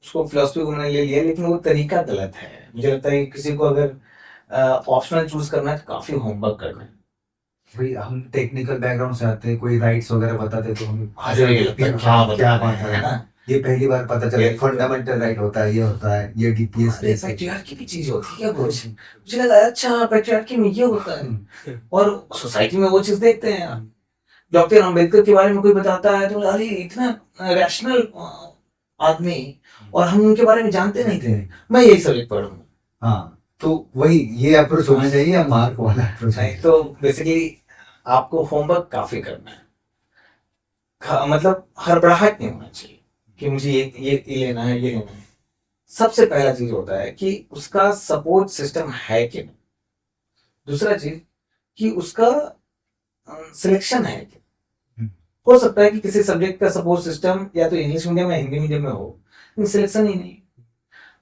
उसको फिलोसफी को मैंने ले लिया, लेकिन वो तरीका गलत है। मुझे लगता है कि किसी को अगर ऑप्शनल चूज करना है तो काफी होमवर्क करना है। भाई हम टेक्निकल बैकग्राउंड से आते हैं, कोई राइट्स वगैरह बताते तो हम क्या बात है ना, ये पहली बार पता चला फंडामेंटल राइट होता है, ये होता है, ये DPS पैट्रियार्की की चीज होती है क्या कुछ, मुझे लगा अच्छा पैट्रियार्की में ये होता है, और सोसाइटी में वो चीज देखते हैं। डॉक्टर अम्बेडकर के बारे में कोई बताता है तो अरे इतना रैशनल आदमी, और हम उनके बारे में जानते नहीं थे, मैं यही सब्जेक्ट पढ़ूंगा। हाँ, तो वही ये अप्रोच होना चाहिए या मार्क वाला अप्रोच? नहीं, तो बेसिकली आपको होमवर्क काफी करना है, मतलब हड़बड़ाहट नहीं होना चाहिए कि मुझे ये लेना है, ये लेना है। सबसे पहला चीज होता है कि उसका सपोर्ट सिस्टम है कि नहीं, दूसरा चीज कि उसका सिलेक्शन है कि हो सकता है कि किसी सब्जेक्ट का सपोर्ट सिस्टम या तो इंग्लिश मीडियम या हिंदी मीडियम में हो, लेकिन सिलेक्शन ही नहीं।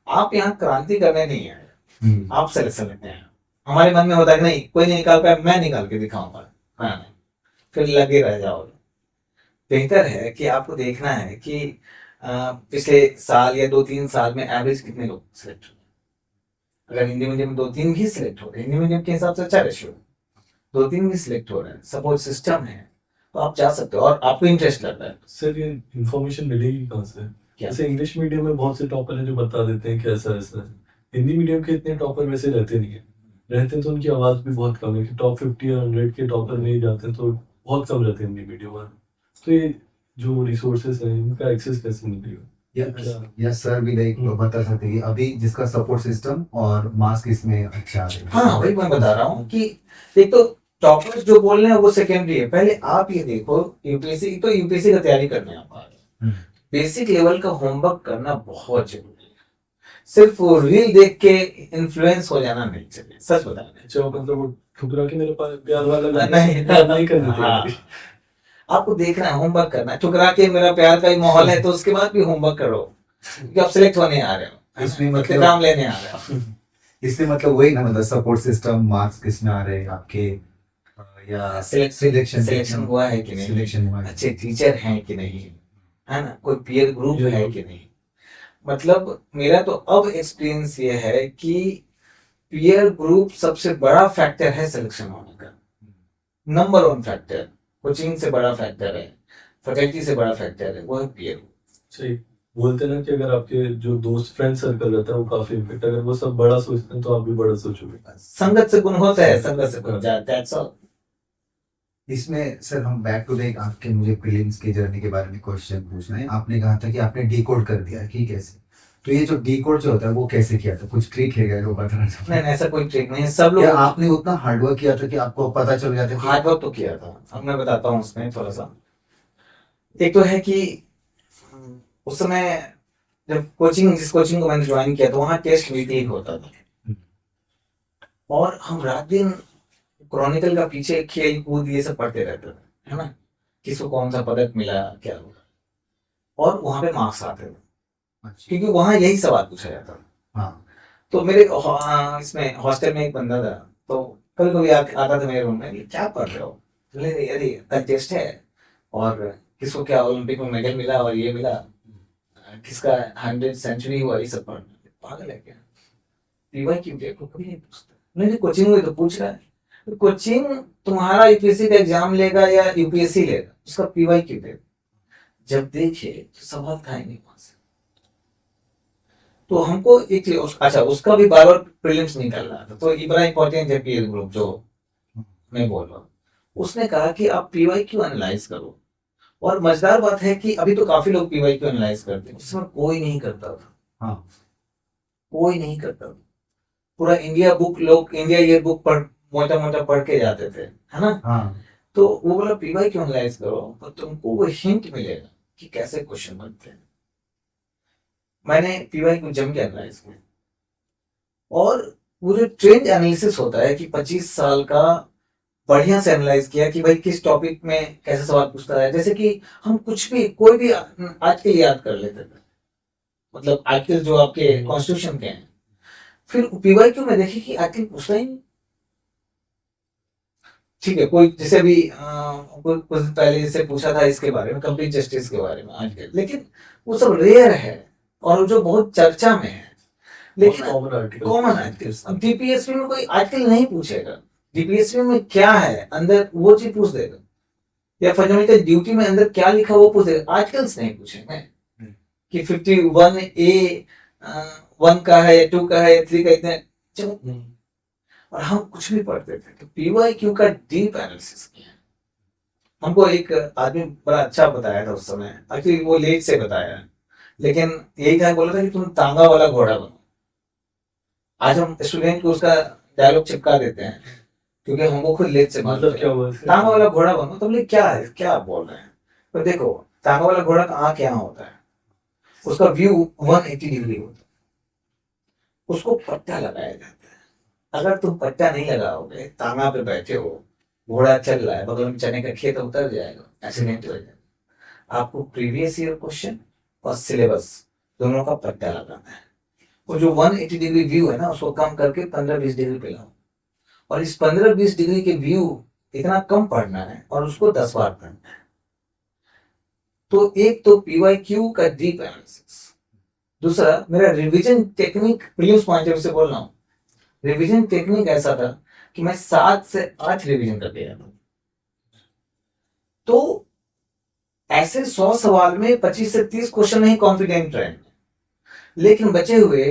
आप यहाँ क्रांति करने नहीं आए, आप सिलेक्शन लेते हैं। हमारे मन में होता है कि नहीं कोई नहीं निकाल पाया, मैं निकाल के दिखाऊंगा, नहीं, फिर लगे रह जाओगे। बेहतर है कि आपको देखना है कि पिछले साल या 2-3 साल में एवरेज कितने लोग सिलेक्ट हुए। अगर हिंदी मीडियम में 2-3 भी सिलेक्ट हो रहे हैं, हिंदी मीडियम के हिसाब से अच्छा रेशियो, 2-3 भी सिलेक्ट हो रहे हैं, सपोर्ट सिस्टम है, तो आप जा सकते हो और आपको इंटरेस्ट लग रहा है। सर ये इन्फॉर्मेशन मिलेगी कहाँ से? जैसे इंग्लिश मीडियम में बहुत से टॉपर हैं जो बता देते हैं कि ऐसा ऐसा है, हिंदी मीडियम के इतने टॉपर वैसे रहते नहीं है, रहते तो उनकी आवाज़ भी बहुत कम है कि टॉप 50 या 100 के टॉपर नहीं जाते, तो बहुत कम रहते हैं हिंदी मीडियम में। तो ये जो रिसोर्सेज हैं इनका एक्सेस कैसे मिलेगा? या सर भी लाइक बता सकते हैं कि अभी जिसका सपोर्ट सिस्टम और मार्क्स किसमें अच्छा है? हाँ, वही मैं बता रहा हूँ कि एक तो टॉपर्स जो बोल रहे हैं वो सेकेंडरी है, पहले आप ये देखो यूपीएससी, तो यूपीएससी का तैयारी करने आप आ रहे, बेसिक लेवल का होमवर्क करना बहुत जरूरी है। सिर्फ रील देख के इन्फ्लुएंस हो जाना नहीं चाहिए, सच बता रहे अच्छा मतलब वो ठुकरा के मेरे पास प्यार वाला नहीं करने हाँ, आपको देखना है, होमवर्क करना है। ठुकरा के मेरा प्यार का ही माहौल है तो उसके बाद भी होमवर्क करो, क्योंकि आप सिलेक्ट होने आ रहे हो, इसमें मतलब काम लेने आ रहे हो। इसलिए मतलब वही ना, मतलब सपोर्ट सिस्टम, मार्क्स किसमें आ रहे हैं आपके, या सिलेक्शन हुआ है कि नहीं, सिलेक्शन हुआ है, अच्छे टीचर हैं कि नहीं, है ना, कोई पीयर ग्रुप है कि नहीं। मतलब मेरा तो अब एक्सपीरियंस ये है कि पीयर ग्रुप सबसे बड़ा फैक्टर है सिलेक्शन होने का, नंबर 1 फैक्टर। कोचिंग से बड़ा फैक्टर है, फैकल्टी से बड़ा फैक्टर है, वो है पीयर ग्रुप। सही बोलते हैं ना कि अगर आपके जो दोस्त फ्रेंड सर्कल रहता है वो काफी इम्पैक्ट, अगर वो सब बड़ा सोचते हैं तो आप भी बड़ा सोचोगे। संगत से गुण होता है, संगत से गुण जाता है। सो इसमें सर हम बैक टू द आपके, मुझे प्रीलिम्स की जर्नी के बारे में क्वेश्चन पूछना है। आपने कहा था कि आपने डिकोड कर दिया, कि कैसे? तो ये जो डिकोड जो होता है वो कैसे किया था, कुछ ट्रिक है क्या जो बताना चाहते हैं? नहीं, ऐसा कोई ट्रिक नहीं है, सब लोग। आपने उतना हार्डवर्क किया था कि आपको पता चल गया था? हार्डवर्क तो किया था, अब मैं बताता हूँ उसमें थोड़ा सा। एक तो है कि उस समय जब जिस कोचिंग को मैंने ज्वाइन किया था वहाँ टेस्ट वीकली होता था, और हम रात दिन क्रॉनिकल का पीछे खेल कूद ये सब पढ़ते रहते थे, है ना, किसको कौन सा पदक मिला, क्या हुआ, और वहां पे मार्क्स आते थे, क्योंकि वहां यही सवाल पूछा जाता था। हाँ तो मेरे इसमें हॉस्टल में एक बंदा था, तो कभी कभी आता था मेरे रूम में, "ये क्या पढ़ रहे हो?" बोले, अरे कल टेस्ट है, और किसको क्या ओलंपिक में मेडल मिला और ये मिला, किसका 100 सेंचुरी हुआ, ये सब पढ़ना। पागल है क्या? पीवाई क्यों देखो, कभी नहीं पूछता। नहीं कोचिंग में तो पूछ रहा है, तो कोचिंग तुम्हारा यूपीएससी का एग्जाम लेगा या यूपीएससी लेगा, उसका पीवाई क्यों देगा? जब देखे तो सवाल था ही नहीं वहां से। तो हमको एक अच्छा, उसका भी बार बार प्रीलिम्स निकल रहा था, तो ये बड़ा इंपॉर्टेंट है पीएल ग्रुप जो मैं बोल रहा हूँ। उसने कहा कि आप पीवाई क्यू एनालाइज करो, और मजेदार बात है कि अभी तो काफी लोग पीवाई क्यू एनालाइज करते हैं, उस समय कोई नहीं करता था, हाँ कोई नहीं करता था। पूरा इंडिया बुक, लोग इंडिया ईयर बुक पढ़ मोटा मोटा पढ़ के जाते थे, है ना। हाँ तो वो बोला पीवाई क्यू एनालाइज करो, तो तुमको वो हिंट मिलेगा कि कैसे क्वेश्चन बनते हैं। मैंने पीवाई क्यू जम के एनालाइज किया, और वो जो ट्रेंड एनालिसिस होता है कि 25 साल का, बढ़िया से एनालाइज किया कि भाई किस टॉपिक में कैसे सवाल पूछता है। जैसे कि हम कुछ भी कोई भी आर्टिकल याद कर लेते थे, मतलब आर्टिकल जो आपके कॉन्स्टिट्यूशन के हैं, फिर पीवाई क्यू में देखिए कि आर्टिकल पूछता ही नहीं। ठीक है, कोई जैसे भी कुछ दिन पहले जैसे पूछा था इसके बारे में, कंप्लीट जस्टिस के बारे में आर्टिकल, लेकिन वो सब रेयर है और जो बहुत चर्चा में है, लेकिन कॉमन आर्टिकल। Common articles. अब डीपीएसपी में कोई आर्टिकल नहीं पूछेगा, डीपीएसपी में क्या है अंदर वो चीज पूछ देगा, या फंडामेंटल ड्यूटी में अंदर क्या लिखा वो पूछ देगा, आर्टिकल्स नहीं पूछेंगे कि 51A 1 का है, 2 का है, 3 का, इतने जरूरत नहीं। और हम कुछ भी पढ़ते थे, तो पीवाई क्यू का डीप एनालिसिस किया। हमको एक आदमी बड़ा अच्छा बताया था उस समय, एक्चुअली वो लेट से बताया, लेकिन यही था, बोला था कि तुम तांगा वाला घोड़ा बनो। आज हम स्टूडेंट को उसका डायलॉग चिपका देते हैं, क्योंकि हमको खुद लेट से मतलब क्या हुआ इसका? तांगा वाला घोड़ा बनो, तो बोले क्या है, क्या आप बोल रहे हैं? तो देखो, तांगा वाला घोड़ा का आंख यहाँ होता है, उसका व्यू 180 डिग्री होता है, उसको पट्टा लगाया जाता है। अगर तुम पट्टा नहीं लगाओगे, तांगा पे बैठे हो, घोड़ा चल रहा है, बगल में चने का खेत, उतर जाएगा, एक्सीडेंट हो जाएगा। आपको प्रीवियस ईयर क्वेश्चन और सिलेबस दोनों का पट्टा लगाना है। वो जो 180 डिग्री व्यू है ना, उसको कम करके 15-20 डिग्री पे लाओ, और इस 15-20 डिग्री के व्यू इतना कम पढ़ना है और उसको 10 बार पढ़ना है। तो एक तो पीवाई क्यू का डीप एनालिसिस, दूसरा मेरा revision technique, prelims point of view से बोल रहा हूँ। रिवीजन टेक्निक ऐसा था कि मैं 7 से 8 रिवीजन करके जाता हूँ। तो ऐसे 100 सवाल में 25 से 30 क्वेश्चन नहीं कॉन्फिडेंट रहे, लेकिन बचे हुए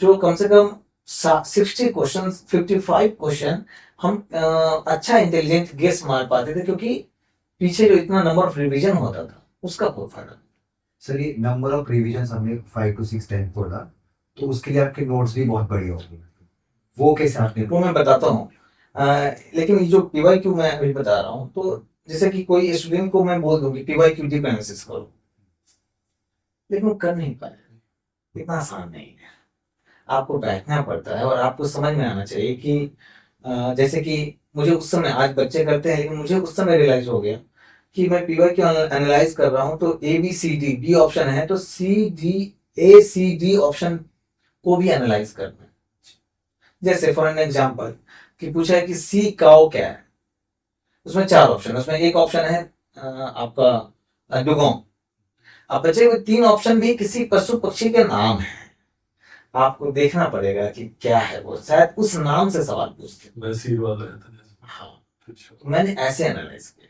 जो कम से कम 60 क्वेश्चन, 55 क्वेश्चन हम अच्छा इंटेलिजेंट गेस मार पाते थे, क्योंकि पीछे जो इतना नंबर ऑफ रिवीजन होता था उसका बहुत फायदा। सर, ये नंबर ऑफ रिविजन हमने 5 to 6 10 बोला, तो उसके लिए आपके नोट्स भी बहुत बढ़िया होंगे, वो कैसे आपने? वो मैं बताता हूँ, लेकिन ये जो पीवाई क्यू मैं अभी बता रहा हूँ, तो जैसे कि कोई स्टूडेंट को मैं बोल दूँ कि पीवाई क्यू डीप एनालिसिस करो, लेकिन वो कर नहीं पाए, इतना आसान नहीं है। आपको बैठना पड़ता है, और आपको समझ में आना चाहिए कि जैसे कि मुझे उस समय, आज बच्चे करते हैं, लेकिन मुझे उस समय रियलाइज हो गया कि मैं पीवाई क्यू एनालाइज कर रहा हूँ, तो A B C D, B option है तो C D ऑप्शन को भी एनालाइज करना है। जैसे फॉर एन एग्जाम्पल कि पूछा है कि सी काओ क्या है, उसमें 4 ऑप्शन है, उसमें एक ऑप्शन है आपका डुगोंग। अब बचे हुए 3 ऑप्शन भी किसी पशु पक्षी के नाम है, आपको देखना पड़ेगा कि क्या है, वो शायद उस नाम से सवाल पूछते। मैसीर वाला है था जैसे। हाँ, अच्छा। तो मैंने ऐसे एनालाइज किया।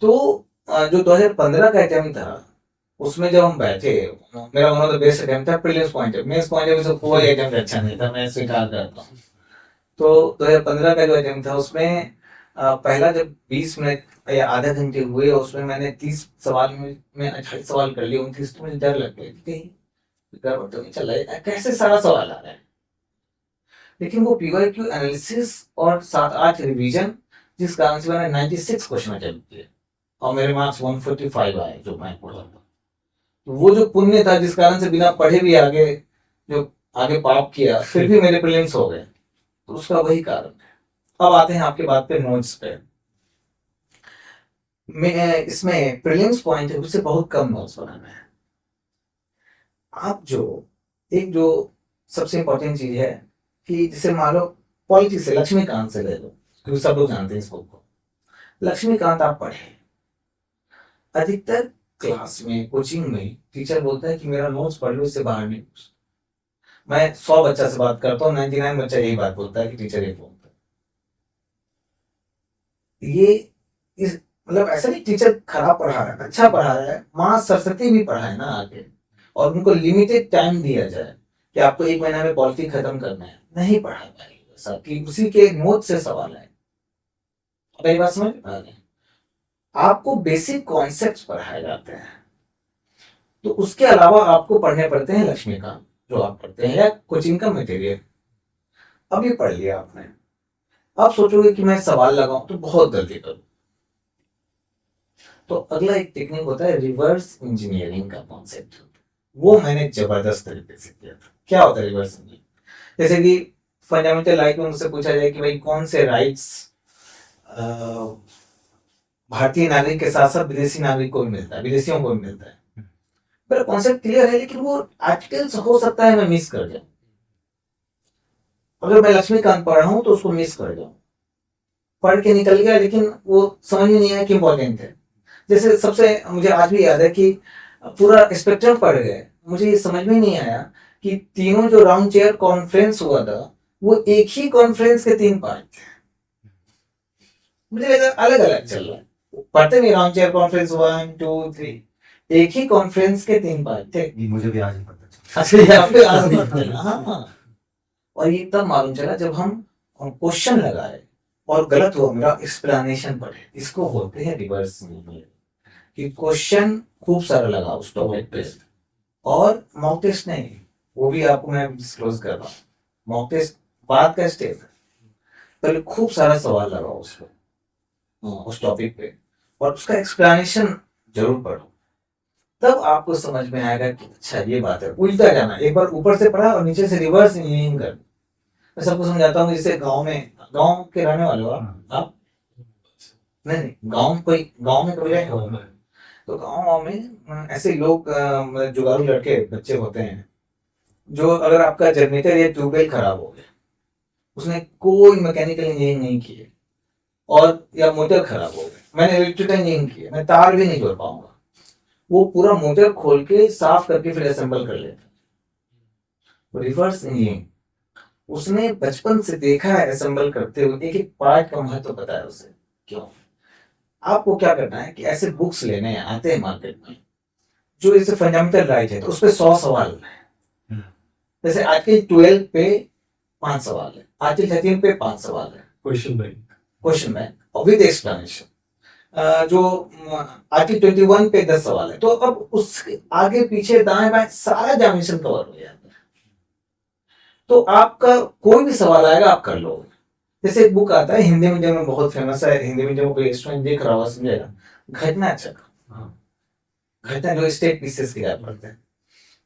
तो जो 2015 का अटेम्प्ट था, उसमें जब हम बैठे, मेरा one of the best attempt था prelims point of, mains point of view से कोई अटेम्प्ट अच्छा नहीं था, मैं स्वीकार करता हूँ। तो 2015 का जो अटेम्प्ट था, उसमें पहला जब 20 मिनट या आधे घंटे हुए, उसमें मैंने 30 सवाल में 28 सवाल कर लिए, 29 तो मुझे डर लग गया कि कहीं गड़बड़ तो नहीं चल रहा है, कैसे सारा सवाल आ रहा है। लेकिन वो पीवाई क्यू एनालिसिस और 7-8 रिवीजन, जिस कारण से मैंने 96 क्वेश्चन अटेम्प्ट किए और मेरे मार्क्स 145 आए जो मैं पढ़ा था। तो वो जो पुण्य था, जिस कारण से बिना पढ़े भी आगे, जो आगे पाप किया, फिर भी मेरे प्रीलिम्स हो गए, तो उसका वही कारण है। अब आते हैं आपके बात पे, नोट्स पे। मैं इसमें प्रीलिम्स पॉइंट ऑफ व्यू से बहुत कम नोट्स बनाना है। आप जो एक जो सबसे इम्पोर्टेंट चीज है कि जैसे मान लो पॉलिटिक्स से लक्ष्मीकांत से ले लो, क्योंकि सब लोग जानते हैं इस बुक को। लक्ष्मीकांत आप पढ़े, अधिकतर क्लास में कोचिंग में टीचर बोलता है कि मेरा नोट्स पढ़ लो, इससे बाहर नहीं घुस। मैं 100 बच्चा से बात करता हूँ, 99 बच्चा यही बात बोलता है कि टीचर ये बोलता है। ये इस मतलब ऐसा नहीं टीचर खराब पढ़ा रहा है, अच्छा पढ़ा रहा है, माँ सरस्वती भी पढ़ाए ना आगे, और उनको लिमिटेड टाइम दिया जाए कि आपको 1 महीना में पॉलिटी खत्म करना है, नहीं पढ़ा पाएगी वैसा कि उसी के नोट से सवाल है। मेरी बात समझ में आ रही है? आपको बेसिक कॉन्सेप्ट्स पढ़ाए जाते हैं, तो उसके अलावा आपको पढ़ने पड़ते हैं लक्ष्मीकांत जो आप पढ़ते हैं, या कोचिंग का मटेरियल। अब ये पढ़ लिया आपने, आप सोचोगे कि मैं सवाल लगाऊं तो बहुत गलती करूं। तो अगला एक टेक्निक होता है रिवर्स इंजीनियरिंग का कॉन्सेप्ट, वो मैंने जबरदस्त तरीके से किया था। क्या होता है रिवर्स इंजीनियरिंग? जैसे कि फंडामेंटल राइट में मुझसे पूछा जाए कि भाई कौन से राइट्स भारतीय नागरिक के साथ साथ विदेशी नागरिक को भी मिलता है, विदेशियों को भी मिलता है। मेरा कॉन्सेप्ट क्लियर है, लेकिन वो आर्टिकल्स हो सकता है मैं मिस कर जाऊं। अगर मैं लक्ष्मीकांत पढ़ रहा हूं तो उसको मिस कर जाऊं, पढ़ के निकल गया लेकिन वो समझ में नहीं आया कि इंपॉर्टेंट है। जैसे सबसे मुझे आज भी याद है कि पूरा स्पेक्ट्रम पढ़ गए, मुझे ये समझ में नहीं आया कि तीनों जो राउंड चेयर कॉन्फ्रेंस हुआ था वो एक ही कॉन्फ्रेंस के 3 पार्ट थे। मुझे लगा अलग अलग चल रहा है, पढ़ते भी राउंड चेयर कॉन्फ्रेंस 1 2 3, एक ही कॉन्फ्रेंस के 3 पार्ट थे। ये मुझे भी आज ही पता चला। अच्छा, ये आपके आज भी पता चला? हाँ। और ये तब मालूम चला जब हम क्वेश्चन लगाए और गलत हुआ मेरा एक्सप्लेनेशन पढ़े। इसको बोलते हैं रिवर्स इंजीनियरिंग, कि क्वेश्चन खूब सारा लगा उस टॉपिक पे, और मॉक टेस्ट नहीं, वो भी आपको मैं डिस्क्लोज कर रहा हूँ। मॉक टेस्ट बाद का स्टेप है, पहले खूब सारा सवाल लगा उस पे, उस टॉपिक पे, और उसका एक्सप्लेनेशन जरूर पढ़ो, तब आपको समझ में आएगा कि अच्छा ये बात है। उल्टा जाना, एक बार ऊपर से पढ़ा और नीचे से रिवर्स इंजीनियरिंग कर। मैं सबको समझाता हूँ, जैसे गांव के रहने वाले हो आप नहीं नहीं, गांव में कभी रहे हो? तो गांव में ऐसे लोग मतलब जुगाड़ू लड़के बच्चे होते हैं, जो अगर आपका जनरेटर या ट्यूबवेल खराब हो गया, उसने कोई मैकेनिकल इंजीनियरिंग नहीं की है, और या मोटर खराब हो गया, मैंने इलेक्ट्रिकल इंजीनियरिंग की है, मैं तार भी नहीं जोड़ पाऊंगा, वो पूरा मोटर खोल के साफ करके फिर असेंबल कर लेता है। रिवर्स इंजीनियरिंग, उसने बचपन से देखा है असेंबल करते हुए, एक एक पार्ट का महत्व पता है उसे। क्यों? आपको क्या करना है कि ऐसे बुक्स लेने आते हैं मार्केट में जो जैसे फंडामेंटल राइट है, तो उस पर 100 सवाल है। जैसे आर्टिकल 12 पे 5 सवाल है, आर्टिकल 13 पे 5 सवाल है, क्वेश्चन बैंक और विद एक्सप्लेनेशन। जो आर्टिकल 21 पे 10 सवाल है, तो अब उसके आगे पीछे दाएं बाएं सारा डायमेंशन कवर हो जाता है, तो आपका कोई भी सवाल आएगा आप कर लोगे। जैसे एक बुक आता है हिंदी मीडियम में, बहुत फेमस है, हिंदी मीडियम में कोई स्टूडेंट देख रहा होगा समझेगा, घटना चक्र। घटना जो स्टेट पीसेस की आप पढ़ते हैं,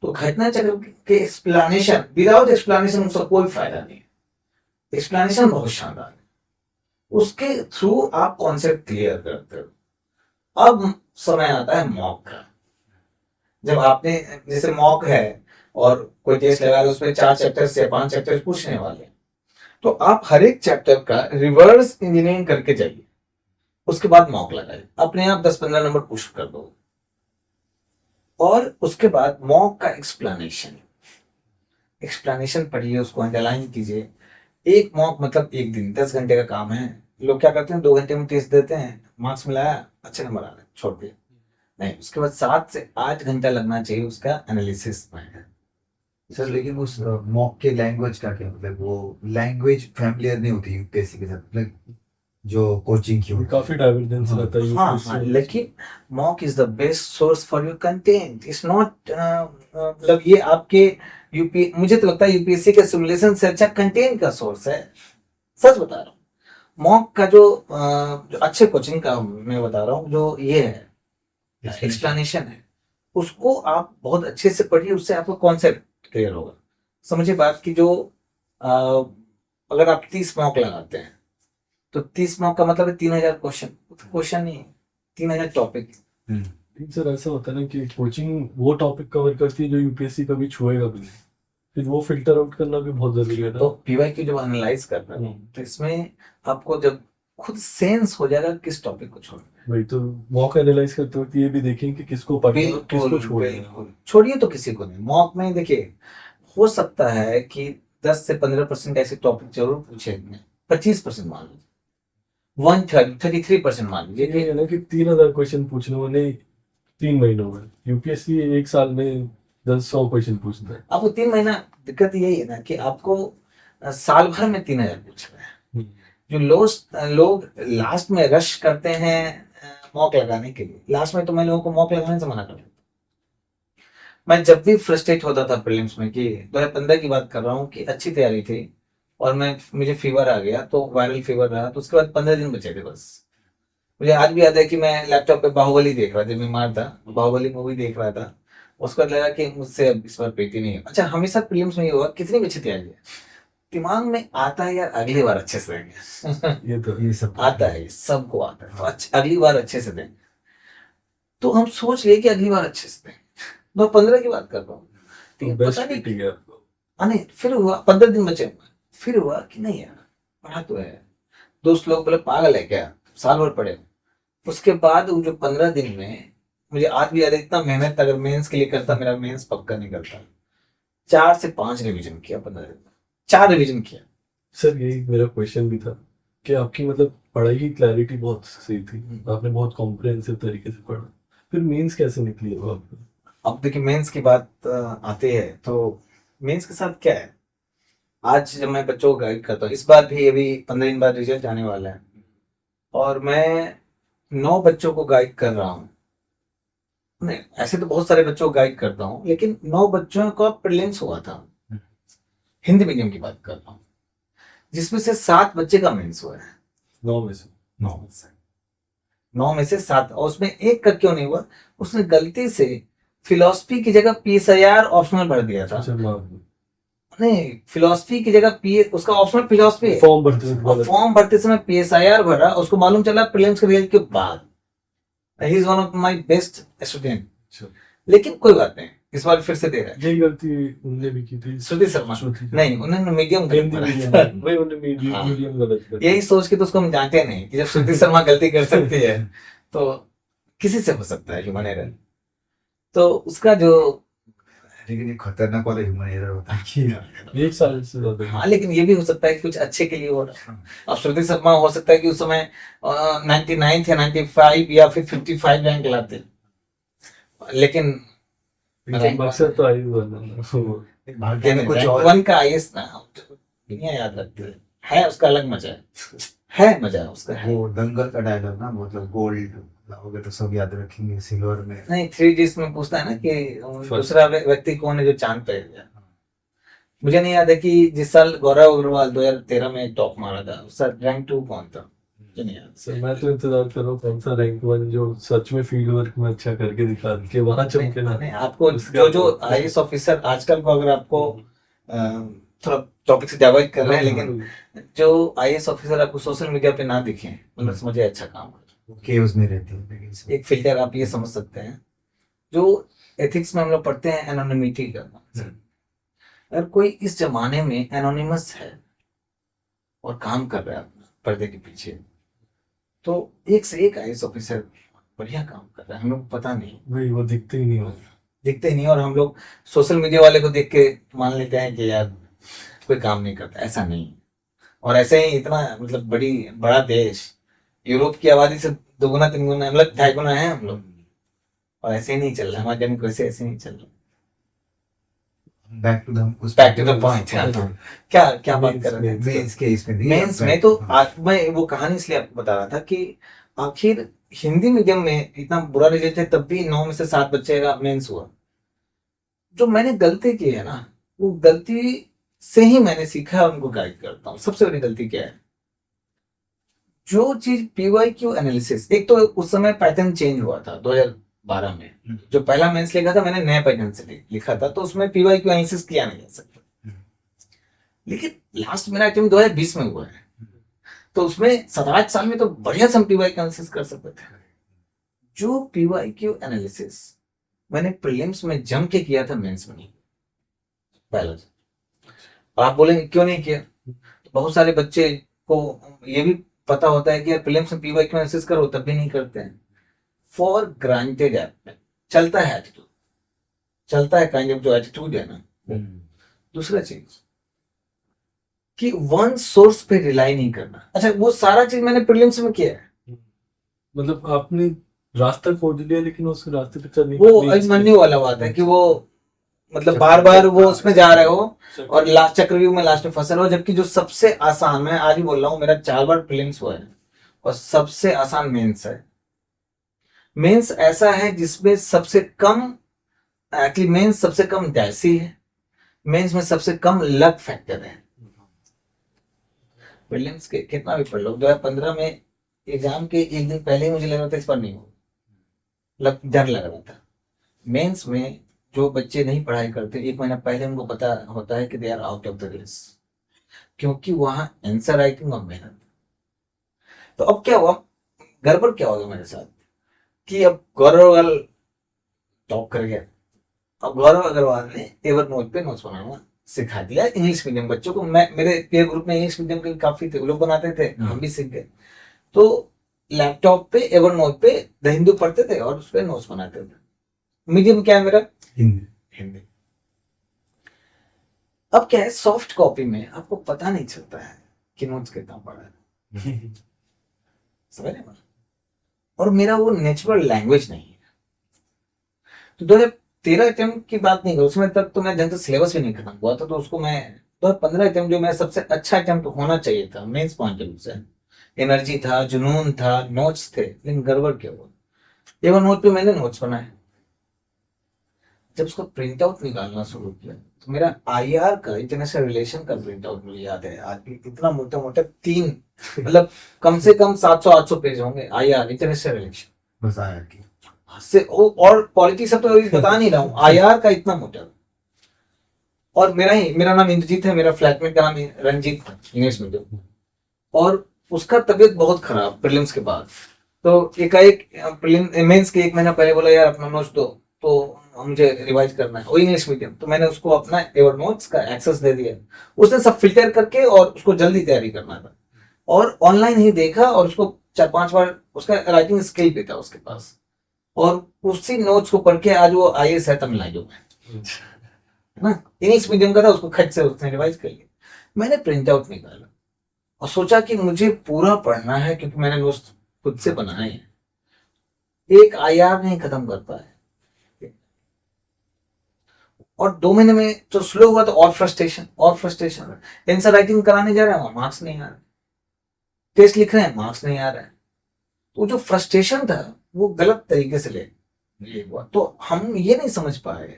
तो घटना चक्र के एक्सप्लेनेशन, विदाउट एक्सप्लेनेशन उसका कोई फायदा नहीं है, एक्सप्लेनेशन बहुत शानदार है, उसके थ्रू आप कॉन्सेप्ट क्लियर करते हो। अब समय आता है मॉक का। जब आपने जैसे मॉक है और कोई टेस्ट लगा रहे, उसमें 4 चैप्टर से 5 चैप्टर पूछने वाले हैं, तो आप हर एक चैप्टर का रिवर्स इंजीनियरिंग करके जाइए, उसके बाद मॉक लगाइए, अपने आप 10-15 नंबर पुश कर दो। और उसके बाद मॉक का एक्सप्लेनेशन पढ़िए, उसको अंडरलाइन कीजिए। एक मॉक मतलब एक दिन 10 घंटे का काम है। लोग क्या करते हैं, 2 घंटे में टेस्ट देते हैं, मार्क्स मिलाया, अच्छे नंबर आ रहे, छोड़ दिए। नहीं, उसके बाद 7 से 8 घंटा लगना चाहिए उसका एनालिसिस में। सर लेकिन उस मॉक के लैंग्वेज का क्या मतलब, वो लैंग्वेज फैमिलियर नहीं होती यूपीएससी के साथ, मतलब जो कोचिंग की होती काफी डाइवर्जेंस रहता है हाँ UPSC हाँ, में। लेकिन mock is the best source for your content. It's not मतलब ये आपके यूपी, मुझे तो लगता है यूपीएससी के सिमुलेशन से अच्छा कंटेंट का सोर्स है, सच बता रहा हूँ। मॉक का जो अच्छे कोचिंग का मैं बता रहा हूँ, जो ये है एक्सप्लेनेशन है, उसको आप बहुत अच्छे से पढ़िए, उससे आपको कॉन्सेप्ट क्लियर होगा। समझिए बात की, जो अगर आप 30 मॉक लगाते हैं तो 30 मॉक का मतलब है 3000 क्वेश्चन, क्वेश्चन नहीं, 3000 टॉपिक। सर ऐसा होता है ना कि कोचिंग वो टॉपिक कवर करती है जो यूपीएससी कभी छुएगा भी नहीं। फिर वो फिल्टर आउट करना भी बहुत जरूरी है तो ना। पीवाईक्यू जब एनालाइज कर रहे हो तो इसमें आपको जब खुद सेंस हो जाएगा किस टॉपिक को छोड़ना है। वही तो मॉक एनालाइज करते वक्त ये भी देखें कि किसको पढ़ना है और किसको बिल्कुल छोड़ना है। बिल्कुल, छोड़िए तो किसी को नहीं। मॉक में देखिए हो सकता है कि 10 से 15% ऐसे टॉपिक जरूर पूछे, 25% मान लीजिए, 133% मान लीजिए ये कि है ना कि 3000 क्वेश्चन पूछने वाले 3 महीनों में, यूपीएससी एक साल में 10-100 क्वेश्चन पूछता है। आपको 3 महीना, दिक्कत यही है ना कि आपको साल भर में 3000 पूछ रहे हैं। जो लोग लास्ट में रश करते हैं मॉक लगाने के लिए, लास्ट में तो मैं लोगों को मॉक लगाने से मना कर देता। मैं जब भी फ्रस्ट्रेट होता था प्रीलिम्स में, कि 2015 की बात कर रहा हूँ, कि अच्छी तैयारी थी और मुझे फीवर आ गया, तो वायरल फीवर रहा, तो उसके बाद 15 दिन बचे थे बस। मुझे आज भी याद है कि मैं लैपटॉप पे बाहुबली देख रहा था, जब बीमार था बाहुबली मूवी देख रहा था। उसके बाद लगा कि मुझसे अब इस बार पेटी नहीं है। अच्छा, हमेशा प्रीलिम्स में ये हुआ, कितनी भी अच्छी तैयारी है, दिमाग में आता है यार अगली बार अच्छे से देंगे। ये तो ये सब आता है, ये सबको आता है, तो अगली बार अच्छे से देंगे। तो हम सोच लिए कि अगली बार अच्छे से देंगे। मैं 15 की बात कर रहा हूँ, तो लेकिन बेस्ट पता नहीं, फिटिंग है आपको। नहीं फिर हुआ 15 दिन बचे हुए। फिर हुआ कि नहीं यार पढ़ा तो है। दोस्त लोग बोले पागल है क्या, साल भर पढ़े। उसके बाद वो जो 15 दिन में, मुझे आज भी याद है, इतना मेहनत अगर मेंस के लिए करता, मेरा मेंस पक्का नहीं करता। 4 से 5 रिवीजन किया 15 दिन में, 4 रिवीजन किया। सर यही मेरा क्वेश्चन भी था कि आपकी मतलब पढ़ाई की क्लैरिटी बहुत सही थी, आपने बहुत कॉम्प्रिहेंसिव तरीके से पढ़ा, फिर मेंस कैसे निकली है वो आपको? अब देखिए मेंस की बात आती है, तो मेंस के साथ क्या है, आज जब मैं बच्चों को गाइड करता हूँ, इस बार भी अभी 15 दिन बाद रिजल्ट आने वाला है, और मैं 9 बच्चों को गाइड कर रहा हूँ। नहीं, ऐसे तो बहुत सारे बच्चों को गाइड करता हूँ, लेकिन 9 बच्चों का प्रीलिम्स हुआ था, हिंदी मीडियम की बात कर रहा हूँ, जिसमें से 7 बच्चे का मेंस हुआ है। 9 में से 9 में से 7, और उसमें एक का क्यों नहीं हुआ, उसने गलती से फिलोसफी की जगह पीएसआईआर ऑप्शनल भर दिया था। अच्छा नहीं, फिलोसफी की जगह पी, उसका ऑप्शनल फिलोसफी है, फॉर्म भरते और फॉर्म भरते समय पीएसआईआर भरा, उसको मालूम चला प्रीलिम्स के रिजल्ट के बाद। He is one of my best student. लेकिन कोई बात नहीं, इस बार फिर से दे रहा है। यही गलती उनने भी की थी, श्रुति शर्मा। नहीं, उन्होंने मीडियम हिंदी गलत मीडियम वही उन्होंने हाँ। मीडियम गलत कर यही सोच के तो उसको हम जानते नहीं कि जब श्रुति शर्मा गलती कर सकती है तो किसी से हो सकता है ह्यूमन एरर। तो उसका जो, लेकिन ये खतरनाक वाला ह्यूमन एरर होता है कि एक साल से ज्यादा। हाँ, लेकिन ये भी हो सकता है कि कुछ अच्छे के लिए हो रहा है। अब श्रुति शर्मा हो सकता है कि उस समय 99 या 95 या फिर 55 रैंक लाते, लेकिन लेकिन मकसद तो आई बना। भाग्य में कुछ रैंक और 1 का आईएएस ना, दुनिया याद रखती है उसका अलग मजा है मजा उसका है। वो दंगल का डायलॉग ना, मतलब गोल्ड लाओगे तो सब याद रखेंगे, सिल्वर में नहीं, 3 में पूछता है ना कि दूसरा व्यक्ति कौन है जो चांद पे गया। मुझे नहीं याद है कि जिस साल गौरव अग्रवाल 2013 में टॉप मारा था, उसका रैंक 2 कौन था, मुझे नहीं याद। सर मैं तो इंतजार कर रहा हूँ कौन सा रैंक 1 जो सच में फील्ड वर्क में अच्छा करके दिखा के वहां चमके ना। नहीं, आपको जो आईएएस ऑफिसर आजकल को, अगर आपको थोड़ा टॉपिक से डाइवर्ट कर रहे हैं, लेकिन जो आईएएस ऑफिसर आपको सोशल मीडिया पे ना दिखे, मतलब समझे अच्छा काम कर, केओस में रहते हैं, लेकिन सब एक फिल्टर आप ये समझ सकते हैं। जो एथिक्स में हम लोग पढ़ते हैं एनोनिमिटी का, अगर कोई इस जमाने में एनोनिमस है और काम कर रहा है अपना पर्दे के पीछे, तो एक से एक आईएएस ऑफिसर बढ़िया काम कर रहा है, हम लोग पता नहीं, वही वो दिखते ही नहीं हो। दिखते नहीं, और हम लोग सोशल मीडिया वाले को देख के मान लेते हैं कि यार कोई काम नहीं करता, ऐसा नहीं। और ऐसे ही इतना मतलब बड़ा देश, यूरोप की आबादी से 2 गुना 3 गुना, मतलब 2.5 गुना है हम लोग, और ऐसे ही नहीं चल रहा हमारा डेमोक्रेसी, ऐसे नहीं चल रहा। Back to the point. क्या क्या बात कर रहे थे मेंस के इसमें नहीं, मेंस में, तो आज मैं वो कहानी इसलिए आपको बता रहा था कि आखिर हिंदी मीडियम में इतना बुरा रिजल्ट है, तब भी 9 में से 7 बच्चे का मेंस हुआ। जो मैंने गलती की है ना, वो गलती से ही मैंने सीखा है, उनको गाइड करता हूँ। सबसे बड़ी गलती क्या है, जो चीज पीवाईक्यू एनालिसिस, एक तो उस समय पैटर्न चेंज हुआ था 2012 में, जो पहला मेंस लिखा था मैंने नए पैटर्न से लिखा था, तो उसमें पीवाईक्यू एनालिसिस किया नहीं जा सकता। लेकिन लास्ट मेरा अटेम्प्ट 2020 में हुआ है, तो उसमें 7-8 साल में तो बढ़िया से हम पीवाईक्यू एनालिसिस कर सकते थे। जो पीवाईक्यू एनालिसिस मैंने प्रीलिम्स में जम के किया था, मेंस में नहीं। पहला और आप बोलेंगे क्यों नहीं किया, तो बहुत सारे बच्चे को ये भी पता होता है कि यार प्रीलिम्स में पीवाई क्यों एनालिसिस करो, तब भी नहीं करते हैं। फॉर ग्रांटेड चलता है एटीट्यूड, चलता है काइंड ऑफ जो एटीट्यूड है ना। दूसरा चीज कि वन सोर्स पे रिलाई नहीं करना। अच्छा, वो सारा चीज मैंने प्रीलिम्स में किया है। मतलब आपने रास्ता खोज लिया लेकिन उस रास्ते पे चलने वो अभिमन्यु वाला बात है कि वो मतलब बार बार वो उसमें जा रहे हो और लास्ट चक्रव्यूह में लास्ट में फंसे रहो, जबकि जो सबसे आसान, मैं आज ही बोल रहा हूँ, मेरा 4 बार प्रीलिम्स हुआ है और सबसे आसान मेंस है। मेंस ऐसा है जिसमें सबसे कम, एक्चुअली मेंस सबसे कम डैसी है, मेंस में सबसे कम लक फैक्टर है। प्रीलिम्स के कितना भी पढ़ लो, 2015 में एग्जाम के एक दिन पहले ही मुझे लग रहा था इस बार नहीं होगा, डर लग रहा था। मेंस में जो बच्चे नहीं पढ़ाई करते, 1 महीना पहले उनको पता होता है कि they are out of the race, क्योंकि वहां आंसर राइटिंग और मेहनत। तो अब क्या हुआ, गड़बड़ क्या हो गया मेरे साथ कि अब गौरव अग्रवाल टॉप कर गया। अब गौरव अग्रवाल ने एवर नोट पे नोट्स बनाना सिखा दिया इंग्लिश मीडियम बच्चों को। मैं, मेरे पीयर ग्रुप में इंग्लिश मीडियम के काफी थे, वो लोग बनाते थे, हम भी सीख गए। तो लैपटॉप पे एवर नोट पे द हिंदू पढ़ते थे और उस पर नोट्स बनाते थे। मीडियम क्या है मेरा? हिंदी। अब क्या है, सॉफ्ट कॉपी में आपको पता नहीं चलता है कि नोट्स कितना पढ़ा है, समझ रहे हैं? और मेरा वो नेचुरल लैंग्वेज नहीं है। तो 2013 अटेम्प्ट की बात नहीं करूँ, उसमें तक तो मैं ढंग से सिलेबस भी नहीं खत्म हुआ था, तो उसको मैं 2015 अटेम्प्ट जो मेरा सबसे अच्छा अटेम्प्ट होना चाहिए था मेंस पॉइंट ऑफ व्यू से, एनर्जी था, जुनून था, नोट्स थे, लेकिन गड़बड़ क्या हुआ, एवर नोट पे मैंने नोट्स बनाए। जब उसको प्रिंट आउट निकालना शुरू किया तो मेरा आईआर का, इंटरनेशनल रिलेशन का प्रिंट आउट मुझे याद है आज भी, इतना मोटा मोटा 3 मतलब कम से कम 700-800 पेज होंगे आईआर, इंटरनेशनल रिलेशन बस आया कि से। और पॉलिटिक्स सब तो अभी बता नहीं रहा हूँ, आईआर का इतना मोटा। और मेरा नाम इंद्रजीत है, मेरा फ्लैटमेट का नाम रंजीत था, इंग्लिश मीडियम, और उसका तबीयत बहुत खराब प्रीलिम्स के बाद। तो एकाएक मेंस के 1 महीना पहले बोला यार अपना नोट्स दो, तो मुझे रिवाइज करना है, वो इंग्लिश मीडियम। तो मैंने उसको अपना एवर नोट्स का एक्सेस दे दिया, उसने सब फिल्टर करके, और उसको जल्दी तैयारी करना था और ऑनलाइन ही देखा, और उसको 4-5 बार, उसका राइटिंग स्किल भी था उसके पास, और उसी नोट्स को पढ़ के आज वो आईएएस है तमिलनाडु में, है ना। इंग्लिश मीडियम का था, उसको खट से उसने रिवाइज कर लिया। मैंने प्रिंट आउट निकाला और सोचा कि मुझे पूरा पढ़ना है, क्योंकि मैंने नोट्स खुद से बनाए हैं। एक आईआर नहीं खत्म कर पाए, और 2 महीने में तो स्लो हुआ, तो और फ्रस्ट्रेशन, आंसर राइटिंग कराने जा रहे हैं, मार्क्स नहीं आ रहे, टेस्ट लिख रहे हैं, मार्क्स नहीं आ रहे हैं। तो जो फ्रस्ट्रेशन था वो गलत तरीके से ले हुआ। तो हम ये नहीं समझ पाए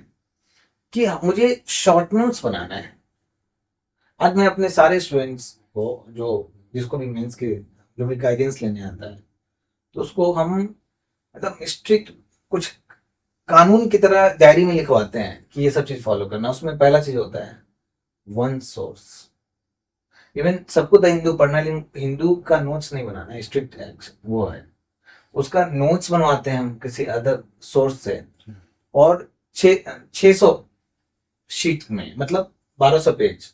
कि मुझे शॉर्ट नोट्स बनाना है। आज मैं अपने सारे स्टूडेंट्स को, जो जिसको भी मेंस के जो भी गाइडेंस लेने आता है, तो उसको हम मतलब स्ट्रिक्ट कुछ कानून की तरह डायरी में लिखवाते हैं कि ये सब चीज फॉलो करना। उसमें पहला चीज होता है वन सोर्स। इवन सबको द हिंदू पढ़ना, लेकिन हिंदू का नोट्स नहीं बनाना है, स्ट्रिक्ट वो है, उसका नोट्स बनवाते हैं हम किसी अदर सोर्स से, और 600 शीट में, मतलब 1200 पेज,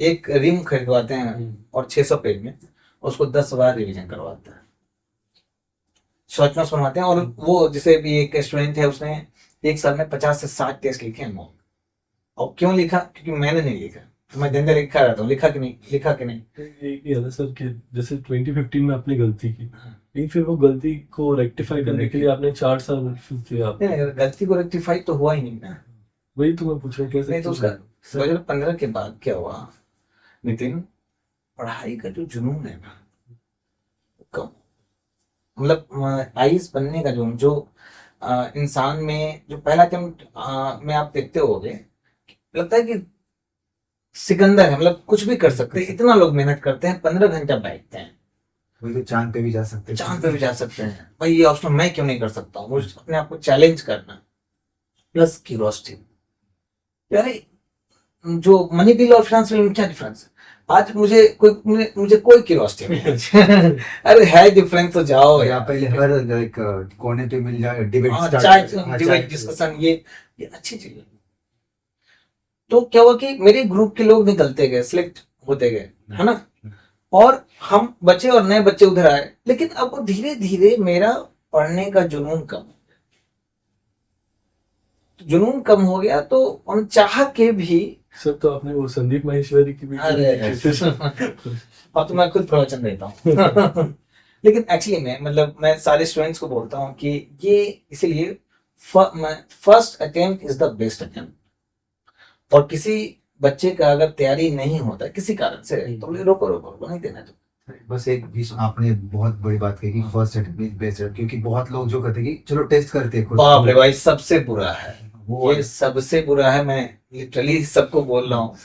एक रिम खरीदवाते हैं और 600 पेज में उसको 10 बार रिवीजन करवाते हैं, शॉर्ट नोट्स बनवाते हैं। और वो जैसे भी एक स्टूडेंट है, उसने 1 साल में 50 से 60 टेस्ट लिखे हैं मॉक। और क्यों लिखा? क्योंकि मैंने नहीं लिखा, तो मैं दिन दिन लिखा रहता हूँ, लिखा कि नहीं। ये है ना सर कि जैसे 2015 में आपने गलती की, लेकिन फिर वो गलती को रेक्टिफाई करने के लिए आपने 4 साल किया। नहीं, गलती को रेक्टिफाई तो हुआ ही नहीं ना, वही तो मैं पूछ रहा हूँ कैसे। नहीं तो उसका 2015 के बाद क्या हुआ नितिन, पढ़ाई का जो जुनून है ना, कम, मतलब आईएएस बनने का जो इंसान में जो पहला अटेम्प्ट में आप देखते होगे, लगता है कि सिकंदर है, मतलब कुछ भी कर सकते हैं, इतना लोग मेहनत करते हैं, 15 घंटा बैठते हैं, वही तो चांद पे भी जा सकते हैं। चांद पे भी जा सकते हैं भाई, ये ऑप्शन मैं क्यों नहीं कर सकता हूँ। मुझे अपने आप को चैलेंज करना प्लस क्यूरियोसिटी। यार जो मनी बिल और फाइनेंस बिल में क्या डिफरेंस है? आज मुझे कोई क्यूरियोसिटी नहीं है। अरे है डिफरेंस तो जाओ या पहले हर एक कोने पे मिल जाए डिबेट डिबेट डिस्कशन, ये अच्छी चीज है। तो क्या हुआ कि मेरे ग्रुप के लोग निकलते गए, सिलेक्ट होते गए, है ना, और हम बचे और नए बच्चे उधर आए, लेकिन अब धीरे धीरे मेरा पढ़ने का जुनून कम हो गया, तो उन चाह के भी सर तो आपने वो संदीप माहेश्वरी की भी अरे अब तो मैं खुद प्रवचन देता हूँ लेकिन एक्चुअली मैं सारे स्टूडेंट्स को बोलता हूँ कि ये इसीलिए first attempt is the best attempt. और किसी बच्चे का अगर तैयारी नहीं होता किसी कारण से, तो बोले रोको रोको रोको, नहीं देना तो। बस एक बीच आपने बहुत बड़ी बात कही कि फर्स्ट अटेम्प्ट बेस्ट अटेम्प्ट, क्योंकि बहुत लोग जो कहते हैं कि चलो टेस्ट करते हैं खुद। बाप रे भाई, सबसे बुरा है वो ये, सबसे बुरा है। मैं लिटरली सबको बोल रहा हूँ,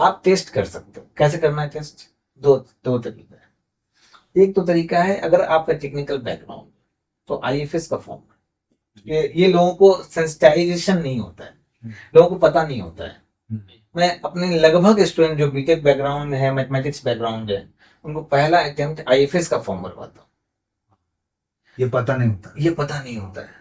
आप टेस्ट कर सकते हो। कैसे करना है टेस्ट? दो तरीका है। एक तो तरीका है, अगर आपका टेक्निकल बैकग्राउंड, तो आईएफएस का फॉर्म, ये लोगों को सेंसिटाइजेशन नहीं होता है, लोगों को पता नहीं होता है। मैं अपने लगभग स्टूडेंट जो बीटेक बैकग्राउंड में है, मैथमेटिक्स बैकग्राउंड है, उनको पहला अटेम्प्ट आईएफएस का फॉर्म भरवाता हूँ। ये पता नहीं होता। ये पता नहीं होता है।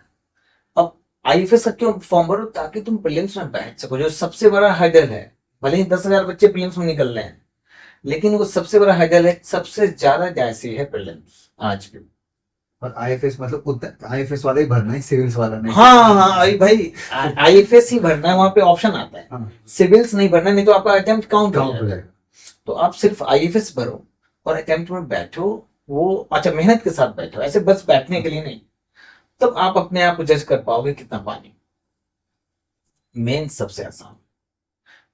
अब आईएफएस का क्यों फॉर्म भरो? ताकि तुम प्रीलिम्स में बैठ सको, जो सबसे बड़ा हर्डल है। भले ही 10,000 बच्चे प्रीलिम्स में निकल रहे हैं, लेकिन वो सबसे बड़ा हर्डल है, सबसे ज्यादा जायसी है प्रीलिम्स आज भी। और आईएफएस मतलब आईएफएस वाला ही भरना है, सिविल्स वाला नहीं। हाँ भाई, आईएफएस ही भरना है, वहां पे ऑप्शन आता है। हाँ। सिविल्स नहीं भरना, नहीं तो आपका अटेम्प्ट काउंट हो हो जाएगा। जाएगा। तो आप सिर्फ आईएफएस भरो और अटेम्प्ट में बैठो, वो अच्छा मेहनत के साथ बैठो, ऐसे बस बैठने के लिए नहीं। तब आप अपने आप को जज कर पाओगे कितना पानी। मेंस सबसे आसान।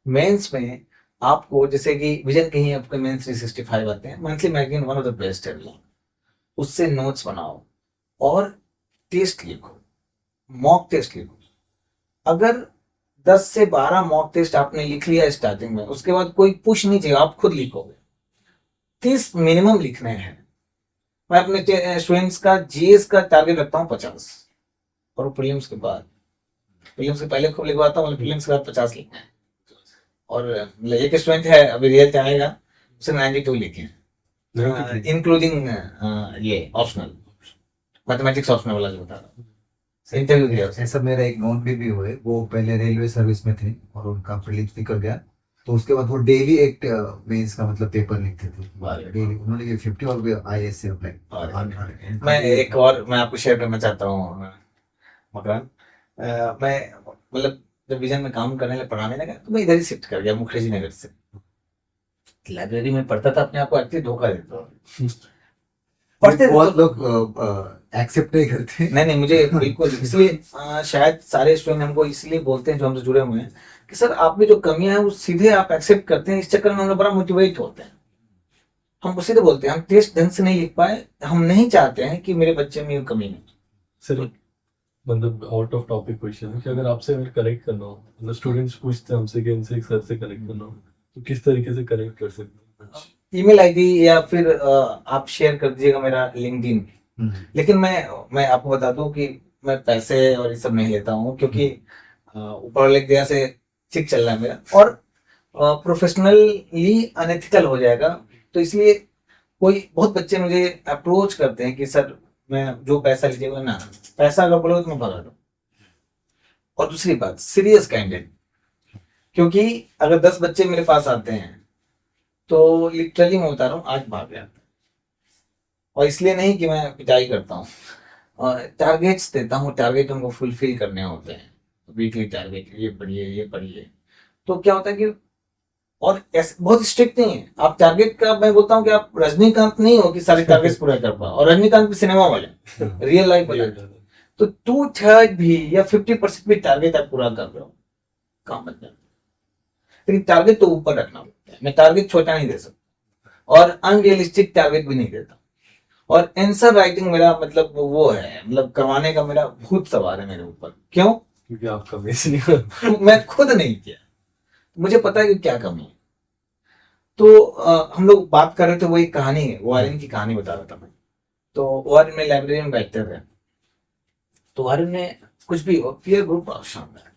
मेंस में आपको जैसे कि विजन के ही आपके मेंस 365 आते हैं, monthly magazine one of the best है, उससे नोट्स बनाओ और टेस्ट लिखो, मॉक टेस्ट लिखो। अगर 10 से 12 मॉक टेस्ट आपने लिख लिया स्टार्टिंग में, उसके बाद कोई पुश नहीं चाहिए, आप खुद लिखोगे। 30 मिनिमम लिखने हैं। मैं अपने स्टूडेंट्स का जीएस का टारगेट रखता हूँ 50, और प्रीलिम्स के बाद, प्रीलिम्स से पहले खूब लिखवाता हूँ, प्रीलिम्स के बाद 50 लिखना है। और एक स्टूडेंट है अभी रिजल्ट आएगा, उसने 92 लिखे, इंक्लूडिंग ये ऑप्शनल, मैथमेटिक्स ऑप्शनल वाला जो बता रहा हूँ, इंटरव्यू दिया उसने। ऐसा मेरा एक नोन भी हुए, वो पहले रेलवे सर्विस में थे और उनका प्रीलिम्स निकल गया, तो उसके बाद वो डेली एक मेंस का मतलब पेपर लिखते थे डेली। उन्होंने 50 और आईएएस से अप्लाई। मैं आपको शेयर करना चाहता हूँ मकरान। मैं जब विजन में काम करने लगा, पढ़ाने लगा, तो मैं इधर ही शिफ्ट कर गया, मुखर्जी नगर से। लाइब्रेरी में पढ़ता था, अपने आप को एक्चुअली धोखा देता पढ़ते बहुत लोग एक्सेप्ट नहीं करते। नहीं, मुझे बिल्कुल, इसलिए शायद सारे स्टूडेंट हमको इसलिए बोलते हैं जो हमसे जुड़े हुए हैं कि सर आप में जो कमियां हैं वो सीधे आप एक्सेप्ट करते हैं। इस चक्कर में हम लोग बड़ा मोटिवेट होते हैं। हम सीधे बोलते हैं हम टेस्ट ढंग से नहीं लिख पाए, हम नहीं चाहते हैं कि मेरे बच्चे में कमी नहीं। सर मतलब आउट ऑफ टॉपिक क्वेश्चन है कि अगर आपसे अगर करेक्ट करना हो, मतलब स्टूडेंट्स पूछते हैं हमसे कि इनसे एक सर से करेक्ट करना हो, तो किस तरीके से करेक्ट कर सकते हैं? ईमेल आईडी या फिर आप शेयर कर दीजिएगा मेरा लिंक्डइन। लेकिन मैं आपको बता दूं कि मैं पैसे और ये सब नहीं लेता हूँ, क्योंकि ऊपर वाले की दया से ठीक चल रहा है मेरा, और प्रोफेशनली अनएथिकल हो जाएगा। तो इसलिए कोई बहुत बच्चे मुझे अप्रोच करते हैं कि सर मैं जो पैसा लीजिएगा ना, पैसा अगर बोलोगे तो मैं भगा दूं। और दूसरी बात, सीरियस कैंडिडेट, क्योंकि अगर 10 बच्चे मेरे पास आते हैं तो लिटरली मैं बता रहा हूँ आज भाग जाता है। और इसलिए नहीं कि मैं पिटाई करता हूँ, टारगेट्स देता हूँ, टारगेट उनको फुलफिल करने होते हैं, वीकली टारगेट, ये पढ़िए। तो क्या होता है कि, और ऐसे बहुत स्ट्रिक्ट नहीं है आप टारगेट का। मैं बोलता हूँ कि आप रजनीकांत नहीं हो कि सारे टारगेट्स पूरा कर पाओ, और रजनीकांत भी सिनेमा वाले, रियल लाइफ वाले। तो 2/3 भी या 50% भी टारगेट आप पूरा कर रहे हो, काम बन जाता है। लेकिन टारगेट तो ऊपर रखना पड़ता है। मैं टारगेट छोटा नहीं दे सकता, और अनरियलिस्टिक टारगेट भी नहीं देता। और आंसर राइटिंग मेरा वो है, करवाने का मेरा भूत सवार है मेरे ऊपर। क्यों? क्योंकि आपका बेस नहीं मैं खुद नहीं किया, मुझे पता है कि क्या कमी है। तो हम लोग बात कर रहे थे, वो एक कहानी है, वारिन की कहानी बता रहा था मैं। तो वारिन में लाइब्रेरी में बैठते थे, तो वारिन में कुछ भी हो, पीयर ग्रुप शानदार,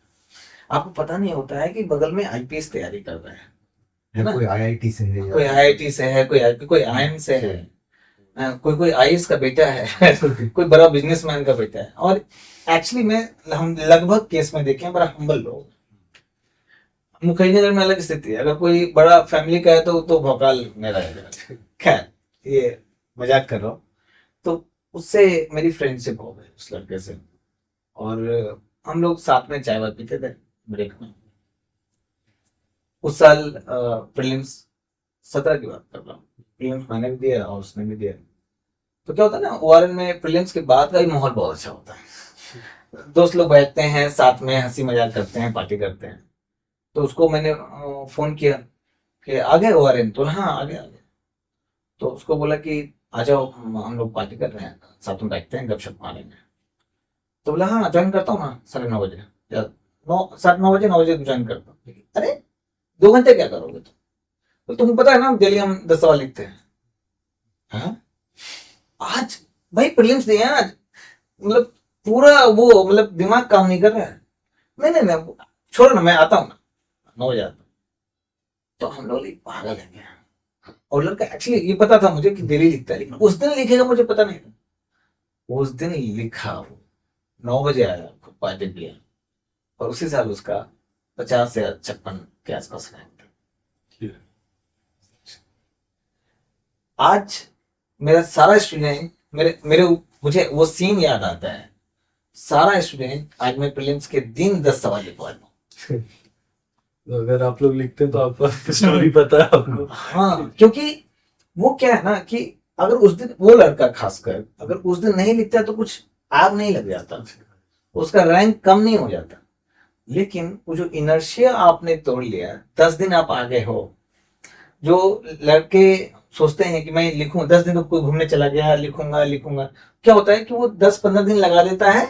आपको पता नहीं होता है कि बगल में आईपीएस तैयारी कर रहे हैं, है ना? कोई आईआईटी से है, कोई आईआईटी से है, कोई आईएम से है, कोई आईएएस का बेटा है कोई बड़ा बिजनेसमैन का बेटा है। और एक्चुअली में हम लगभग केस में देखें, बड़ा हम्बल लोग, मुखर्जी नगर में अलग स्थिति है, अगर कोई बड़ा फैमिली का है तो भौकाल में रहेगा। खैर, ये मजाक कर रहा हूँ। तो उससे मेरी फ्रेंडशिप हो गई उस लड़के से, और हम लोग साथ में चाय वाय पीते थे ब्रेक में। उस साल प्रीलिम्स 17 की बात कर रहा हूँ, प्रीलिम्स मैंने भी दिया और उसने भी दिया। तो क्या होता है ना, ओआरएन में प्रीलिम्स के बाद का ही माहौल बहुत अच्छा होता है। दोस्त लोग बैठते हैं साथ में, हंसी मजाक करते हैं, पार्टी करते हैं। तो उसको मैंने फोन किया कि आ गए ओआरएन, तो हाँ आ गया। तो उसको बोला कि आ जाओ, हम लोग पार्टी कर रहे हैं, साथ में बैठते हैं, गपशप मारेंगे। तो बोला हाँ ज्वाइन करता हूँ ना 9:30 या 9, 9:30, 9 बजे ज्वाइन करता हूँ। अरे 2 घंटे क्या करोगे तुम? तो तुम्हें पता है ना डेली हम 10 सवाल लिखते हैं। हाँ? आज भाई प्रीलिम्स दिए हैं आज, मतलब पूरा वो मतलब दिमाग काम नहीं कर रहा है। नहीं नहीं नहीं, छोड़ो ना, मैं आता हूँ ना, 9 बजे आता हूँ। तो हम लोग पागल है क्या? और लड़का एक्चुअली ये पता था मुझे कि डेली लिखता है, लेकिन उस दिन लिखेगा मुझे पता नहीं था। उस दिन लिखा वो, 9 बजे आया, खूब पार्टी किया, और उसी साल उसका 50 या 56 के आसपास रैंक था। आज मेरा सारा स्टूडेंट मेरे मेरे मुझे वो सीन याद आता है। सारा स्टूडेंट आज मैं प्रीलिम्स के दिन 10 सवाल लिखवा लूं। तो अगर आप लोग लिखते हैं तो आपको स्टोरी पता है आपको। हाँ, क्योंकि वो क्या है ना कि अगर उस दिन वो लड़का खासकर अगर उस दिन नहीं लिखता तो कुछ आग नहीं लग जाता, उसका रैंक कम नहीं हो जाता। लेकिन वो जो इनर्शिया आपने तोड़ लिया, 10 दिन आप आगे हो। जो लड़के सोचते हैं कि मैं लिखूं, 10 दिन तो कोई घूमने चला गया, लिखूंगा लिखूंगा, क्या होता है कि वो 10-15 दिन लगा देता है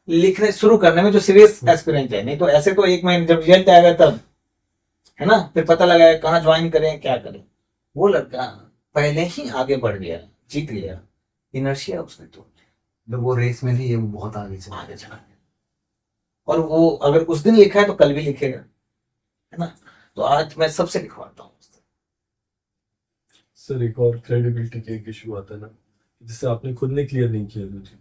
लिखने शुरू करने में, जो सीरियस एस्पिरेंट है। नहीं तो ऐसे तो 1 महीने जब रिजल्ट आएगा तब, है ना, फिर पता लगा कहाँ ज्वाइन करें क्या करें। वो लड़का पहले ही आगे बढ़ गया, जीत गया, इनर्शिया उसने तोड़ दिया, तो वो रेस में नहीं है, वो बहुत आगे चला आगे चला गया। और वो अगर उस दिन लिखा है तो कल भी लिखेगा, है ना। तो आज मैं सबसे लिखवाता हूँ। सर एक और क्रेडिबिलिटी का एक इशू आता है ना, जिससे आपने खुद ने क्लियर नहीं किया जो चीज,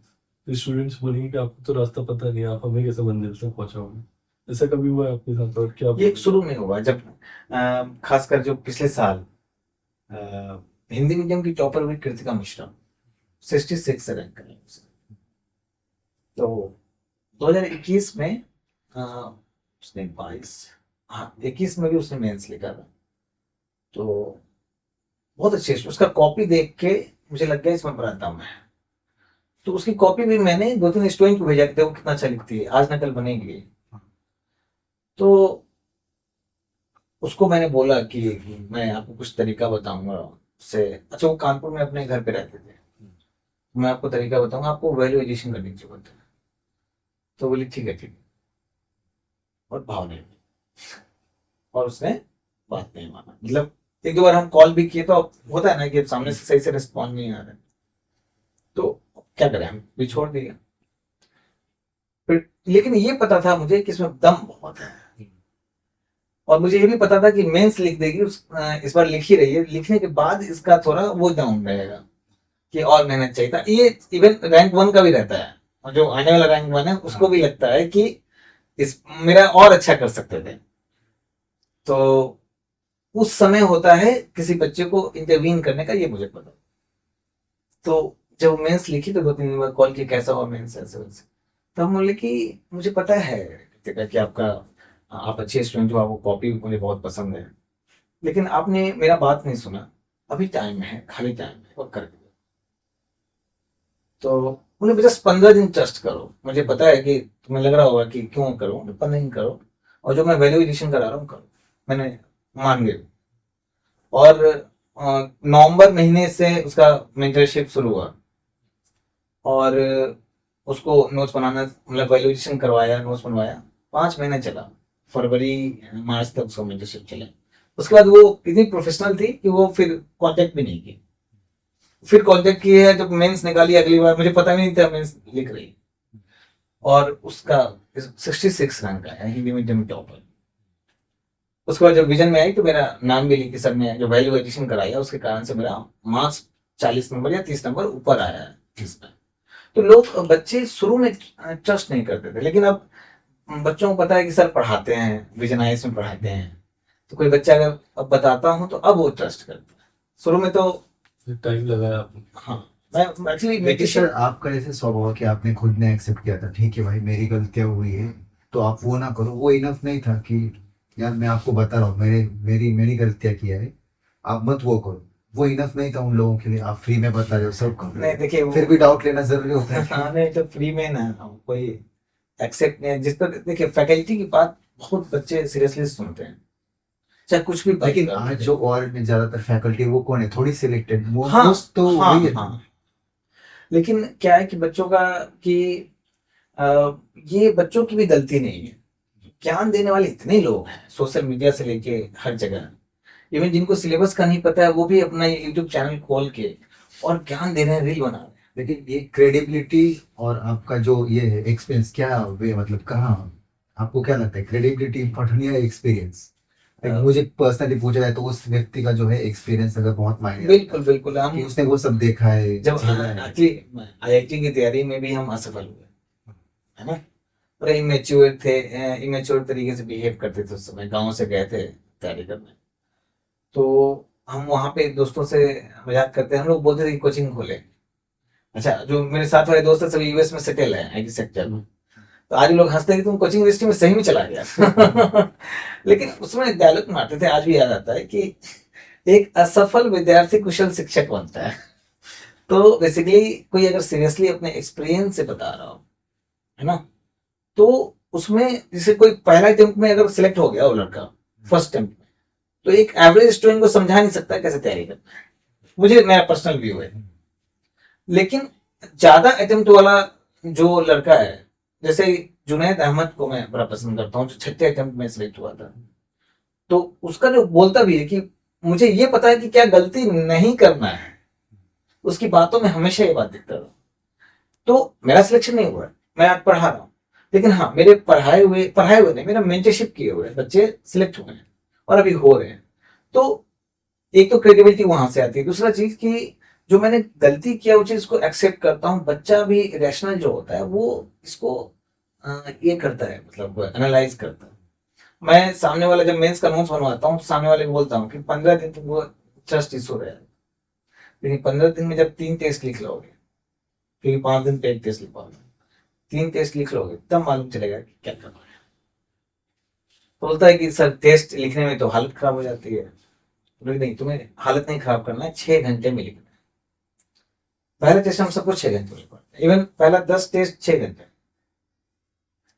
तो स्टूडेंट्स बोलेंगे कि आपको तो रास्ता पता नहीं, आप हमें कैसे मंजिल तक पहुंचाओगे। ऐसा कभी हुआ है आपके साथ? और क्या ये शुरू में हुआ जब खासकर जो पिछले साल हिंदी मीडियम की टॉपर हुई कृतिका मिश्रा, 66 से रैंक करें उसने। तो 2021 में उसने 22, हाँ 21 में भी उसने मेंस लिखा था। तो बहुत अच्छे, उसका कॉपी देख के मुझे लग गया इसमें बड़ा दम है। तो उसकी कॉपी भी मैंने 2-3 स्टूडेंट को भेजा कि देखो कितना अच्छा लिखती है, आज नकल बनेगी। तो उसको मैंने बोला कि मैं आपको कुछ तरीका बताऊंगा उससे। अच्छा, वो कानपुर में अपने घर पे रहते थे। मैं आपको तरीका बताऊंगा, आपको वैल्यू एडिशन करने की जरूरत है। तो बोली ठीक है ठीक है, और भाव नहीं हुई। और उसने बात नहीं माना। मतलब 1-2 बार हम कॉल भी किए तो होता है ना कि सामने से सही से रिस्पॉन्ड नहीं आ रहा है, तो क्या करें, हम भी छोड़ दिया। फिर लेकिन ये पता था मुझे कि इसमें दम बहुत है, और मुझे ये भी पता था कि मेंस लिख देगी इस बार लिख ही रही है, लिखने के बाद इसका थोड़ा वो डाउन रहेगा कि और मेहनत चाहिए था। ये इवन रैंक 1 का भी रहता है, और जो आने वाला रैंक 1 है उसको भी लगता है कि इस मेरा और अच्छा कर सकते थे। तो उस समय होता है किसी बच्चे को इंटरवीन करने का, ये मुझे पता। तो जब मेंस लिखी तो 2-3 बार कॉल किया, कैसा हुआ मेंस, ऐसे वैसे। तो हम बोले कि मुझे पता है कि आपका आप अच्छे स्टूडेंट हो, आपको कॉपी मुझे बहुत पसंद है, लेकिन आपने मेरा बात नहीं सुना। अभी टाइम है, खाली टाइम है, और कर दो। तो बोले बस 15 दिन ट्रस्ट करो, मुझे पता है कि तुम्हें लग रहा होगा कि क्यों करो, 15 दिन करो, और जो मैं वैल्यू एडिशन करा रहा हूँ करो। मैंने मान गए। और नवंबर महीने से उसका मेंटरशिप शुरू हुआ, और उसको नोट्स बनाना, मतलब वैल्यू एडिशन करवाया, नोट्स बनवाया। 5 महीने चला, फरवरी मार्च तक उसका मेंटरशिप चला। उसके बाद वो इतनी प्रोफेशनल थी कि वो फिर कांटेक्ट भी नहीं की। फिर कांटेक्ट किए है जब मेंस निकाली अगली बार, मुझे पता भी नहीं था मेंस लिख रही, और उसका 66 रैंक आया, हिंदी मीडियम टॉपर। उसके बाद जब विजन में आई तो मेरा नाम भी लिखी सर ने, जो वैल्यू एडिशन कराया उसके कारण से मेरा मार्क्स 40 नंबर या 30 नंबर ऊपर आया है इसमें। तो लोग बच्चे शुरू में ट्रस्ट नहीं करते थे, लेकिन अब बच्चों को पता है कि सर पढ़ाते हैं, विजन आईएएस में पढ़ाते हैं, तो कोई बच्चा अगर अब बताता हूँ तो अब वो ट्रस्ट करता है। शुरू में तो टाइम लगाया आपने। हाँ, मैं एक्चुअली लेकिन सर आपका जैसे स्वभाव कि आपने खुद ने एक्सेप्ट किया था, ठीक है भाई मेरी गलतियां हुई है, तो आप वो ना करो, वो इनफ नहीं था कि यार मैं आपको बता रहा हूँ मेरी मेरी गलतियां किया है, आप मत वो करो, वो इनफ नहीं था उन लोगों के लिए? आप फ्री में बता रहे हो, सब कर रहे नहीं, हो, देखिए वो फिर भी डाउट लेना जरूरी होता है हाँ नहीं, तो फ्री में ना कोई एक्सेप्ट नहीं है जिस पर, देखिए फैकल्टी की बात बहुत बच्चे सीरियसली सुनते हैं, चाहे कुछ भी बात लेकिन कर आज रहे जो और में ज्यादातर फैकल्टी वो कौन है, थोड़ी सिलेक्टेड हाँ मोस्ट तो हाँ वही है। हाँ। लेकिन क्या है कि बच्चों का कि अ, ये बच्चों की भी गलती नहीं है, ज्ञान देने वाले इतने लोग हैं सोशल मीडिया से लेके हर जगह, इवन जिनको सिलेबस का नहीं पता है वो भी अपना यूट्यूब चैनल खोल के और ज्ञान दे रहे हैं, रील बना रहे हैं। लेकिन ये क्रेडिबिलिटी और आपका जो ये एक्सपीरियंस क्या वे मतलब कहाँ, आपको क्या लगता है क्रेडिबिलिटी इम्पोर्टेंट या एक्सपीरियंस? मुझे पर्सनली पूछा जाए तो उस व्यक्ति का जो है एक्सपीरियंस अगर बहुत मायने रखता बिल्कुल है, बिल्कुल। कि हम उसने वो सब देखा है, जब झेला है। एक्चुअली आईआईटी की तैयारी में भी हम असफल हुए, है ना, और इमेच्योर थे, इमेच्योर तरीके से बिहेव करते थे। उस समय गांव से गए थे तैयारी करने, तो हम वहाँ पे दोस्तों से मजाक करते, हम लोग बोलते थे कि कोचिंग खोले। अच्छा, जो मेरे साथ वाले दोस्त है सभी यूएस में सेटल है आईटी सेक्टर में, तो आज भी लोग हंसते हैं कि तुम कोचिंग इंडस्ट्री में सही में चला गया। लेकिन उसमें डायलॉग मारते थे, आज भी याद आता है कि एक असफल विद्यार्थी कुशल शिक्षक बनता है। तो बेसिकली कोई अगर सीरियसली अपने एक्सपीरियंस से बता रहा हो, है ना, तो उसमें जैसे कोई पहला अटेम्प्ट में अगर सिलेक्ट हो गया वो लड़का फर्स्ट अटेम्प्ट में, तो एक एवरेज स्टूडेंट को समझा नहीं सकता कैसे तैयारी करना है। मुझे, मेरा पर्सनल व्यू है। लेकिन ज्यादा अटेम्प्ट वाला जो लड़का है, जैसे जुनैद अहमद को मैं बड़ा पसंद करता हूँ, जो छठे अटेम्प्ट में सिलेक्ट हुआ था, तो उसका जो बोलता भी है कि मुझे ये पता है कि क्या गलती नहीं करना है, उसकी बातों में हमेशा ये बात दिखता था। तो मेरा सिलेक्शन नहीं हुआ है, मैं आज पढ़ा रहा हूँ, लेकिन हाँ मेरे पढ़ाए हुए नहीं, मेरा मेंटरशिप किए हुए बच्चे सिलेक्ट हुए हैं और अभी हो रहे हैं। तो एक तो क्रेडिबिलिटी वहां से आती है, दूसरा चीज कि जो मैंने गलती किया वो चीज को एक्सेप्ट करता हूँ। बच्चा भी रैशनल जो होता है वो इसको ये करता है, मतलब एनालाइज करता है। मैं सामने वाला जब मेंस का नोट्स बनवाता हूँ तो सामने वाले को बोलता हूँ कि 15 दिन तो वो ट्रस्ट इशू रहा है, लेकिन 15 दिन में जब 3 टेस्ट लिख लोगे, क्योंकि 5 दिन पे एक टेस्ट लिख पाओगे, 3 टेस्ट लिख लोगे तब मालूम चलेगा कि क्या करना है। तो बोलता है कि सर टेस्ट लिखने में तो हालत खराब हो जाती है। बोले, नहीं, तुम्हें हालत नहीं खराब करना है, 6 घंटे में लिखना है। पहले टेस्ट हम सबको 6 घंटे में पढ़ते हैं, इवन पहला 10 टेस्ट 6 घंटे।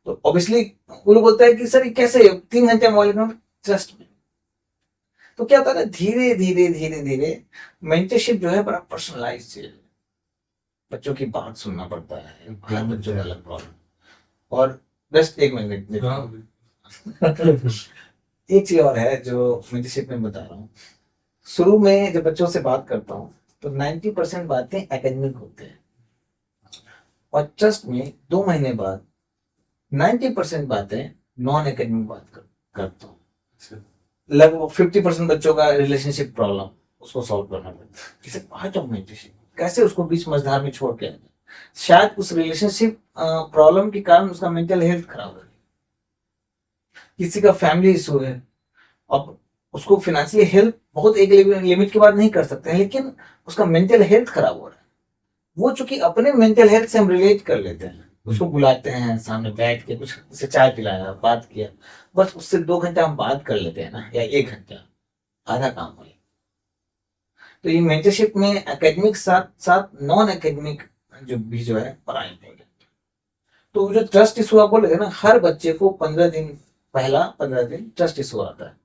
तो ऑब्वियसली वो लोग बोलता है कि सर ये कैसे 3 घंटे में लिखना, ट्रस्ट में। तो क्या होता है ना, धीरे धीरे धीरे धीरे मेंटरशिप जो है बड़ा पर्सनलाइज चीज है, बच्चों की बात सुनना पड़ता है, हर बच्चों का अलग प्रॉब्लम। और जस्ट एक मिनट, एक चीज और है जो मेंटरशिप में बता रहा हूँ। शुरू में जब बच्चों से बात करता हूँ तो 90% बातें एकेडमिक होते हैं, और ट्रस्ट में 2 महीने बाद 90% बातें नॉन एकेडमिक बात करता हूँ। लगभग 50% बच्चों का रिलेशनशिप प्रॉब्लम उसको सॉल्व करना पड़ता है। इसे पार्ट ऑफ मेंटरशिप, कैसे उसको बीच मझधार में छोड़ के आना। शायद उस रिलेशनशिप प्रॉब्लम के कारण उसका मेंटल हेल्थ खराब है, किसी का फैमिली इशू है, अब उसको फाइनेंशियली हेल्प बहुत एक लिमिट के बाद नहीं कर सकते हैं, लेकिन उसका मेंटल हेल्थ खराब हो रहा है। वो चूंकि अपने मेंटल हेल्थ से हम रिलेट कर लेते हैं, उसको बुलाते हैं सामने बैठ के, कुछ उसे चाय पिलाया, बात किया, बस उससे 2 घंटा हम बात कर लेते हैं ना, या 1 घंटा, आधा काम हो गया। तो ये मेंटरशिप में एकेडमिक साथ साथ नॉन एकेडमिक जो है पढ़ाई इंपॉर्टेंट। तो जो ट्रस्ट इशू आप बोले थे ना, हर बच्चे को 15 दिन, पहला 15 दिन ट्रस्ट इशू आता है,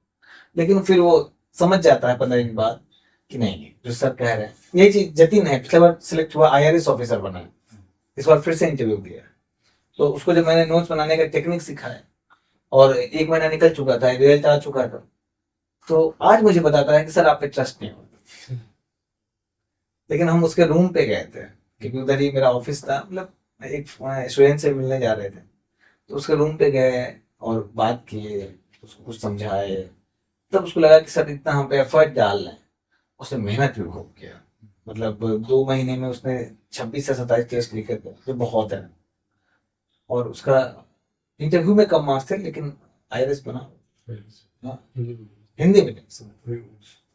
लेकिन फिर वो समझ जाता है 15 दिन बाद कि नहीं, जो सर कह रहे हैं। यही चीज जतिन है, पिछले बार सिलेक्ट हुआ, आईआरएस ऑफिसर बना है, इस बार फिर से इंटरव्यू दिया। तो उसको जब मैंने नोट्स बनाने का टेक्निक सिखाया और 1 महीना निकल चुका था, रिजल्ट आ चुका था, तो आज मुझे बताता है कि सर आप पे ट्रस्ट नहीं होता। लेकिन हम उसके रूम पे गए थे, क्योंकि उधर ही मेरा ऑफिस था, मतलब एक स्टूडेंट से मिलने जा रहे थे, तो उसके रूम पे गए और बात किए, उसको कुछ समझाए, तब उसको लगा कि सर इतना हम पे एफर्ट डाल रहे हैं। उसने मेहनत भी खूब किया, मतलब 2 महीने में उसने 26 से 27 टेस्ट लिखे थे, जो बहुत है। और उसका इंटरव्यू में कम मार्क्स थे लेकिन आईआरएस बना। हाँ, हिंदी हिंदी में।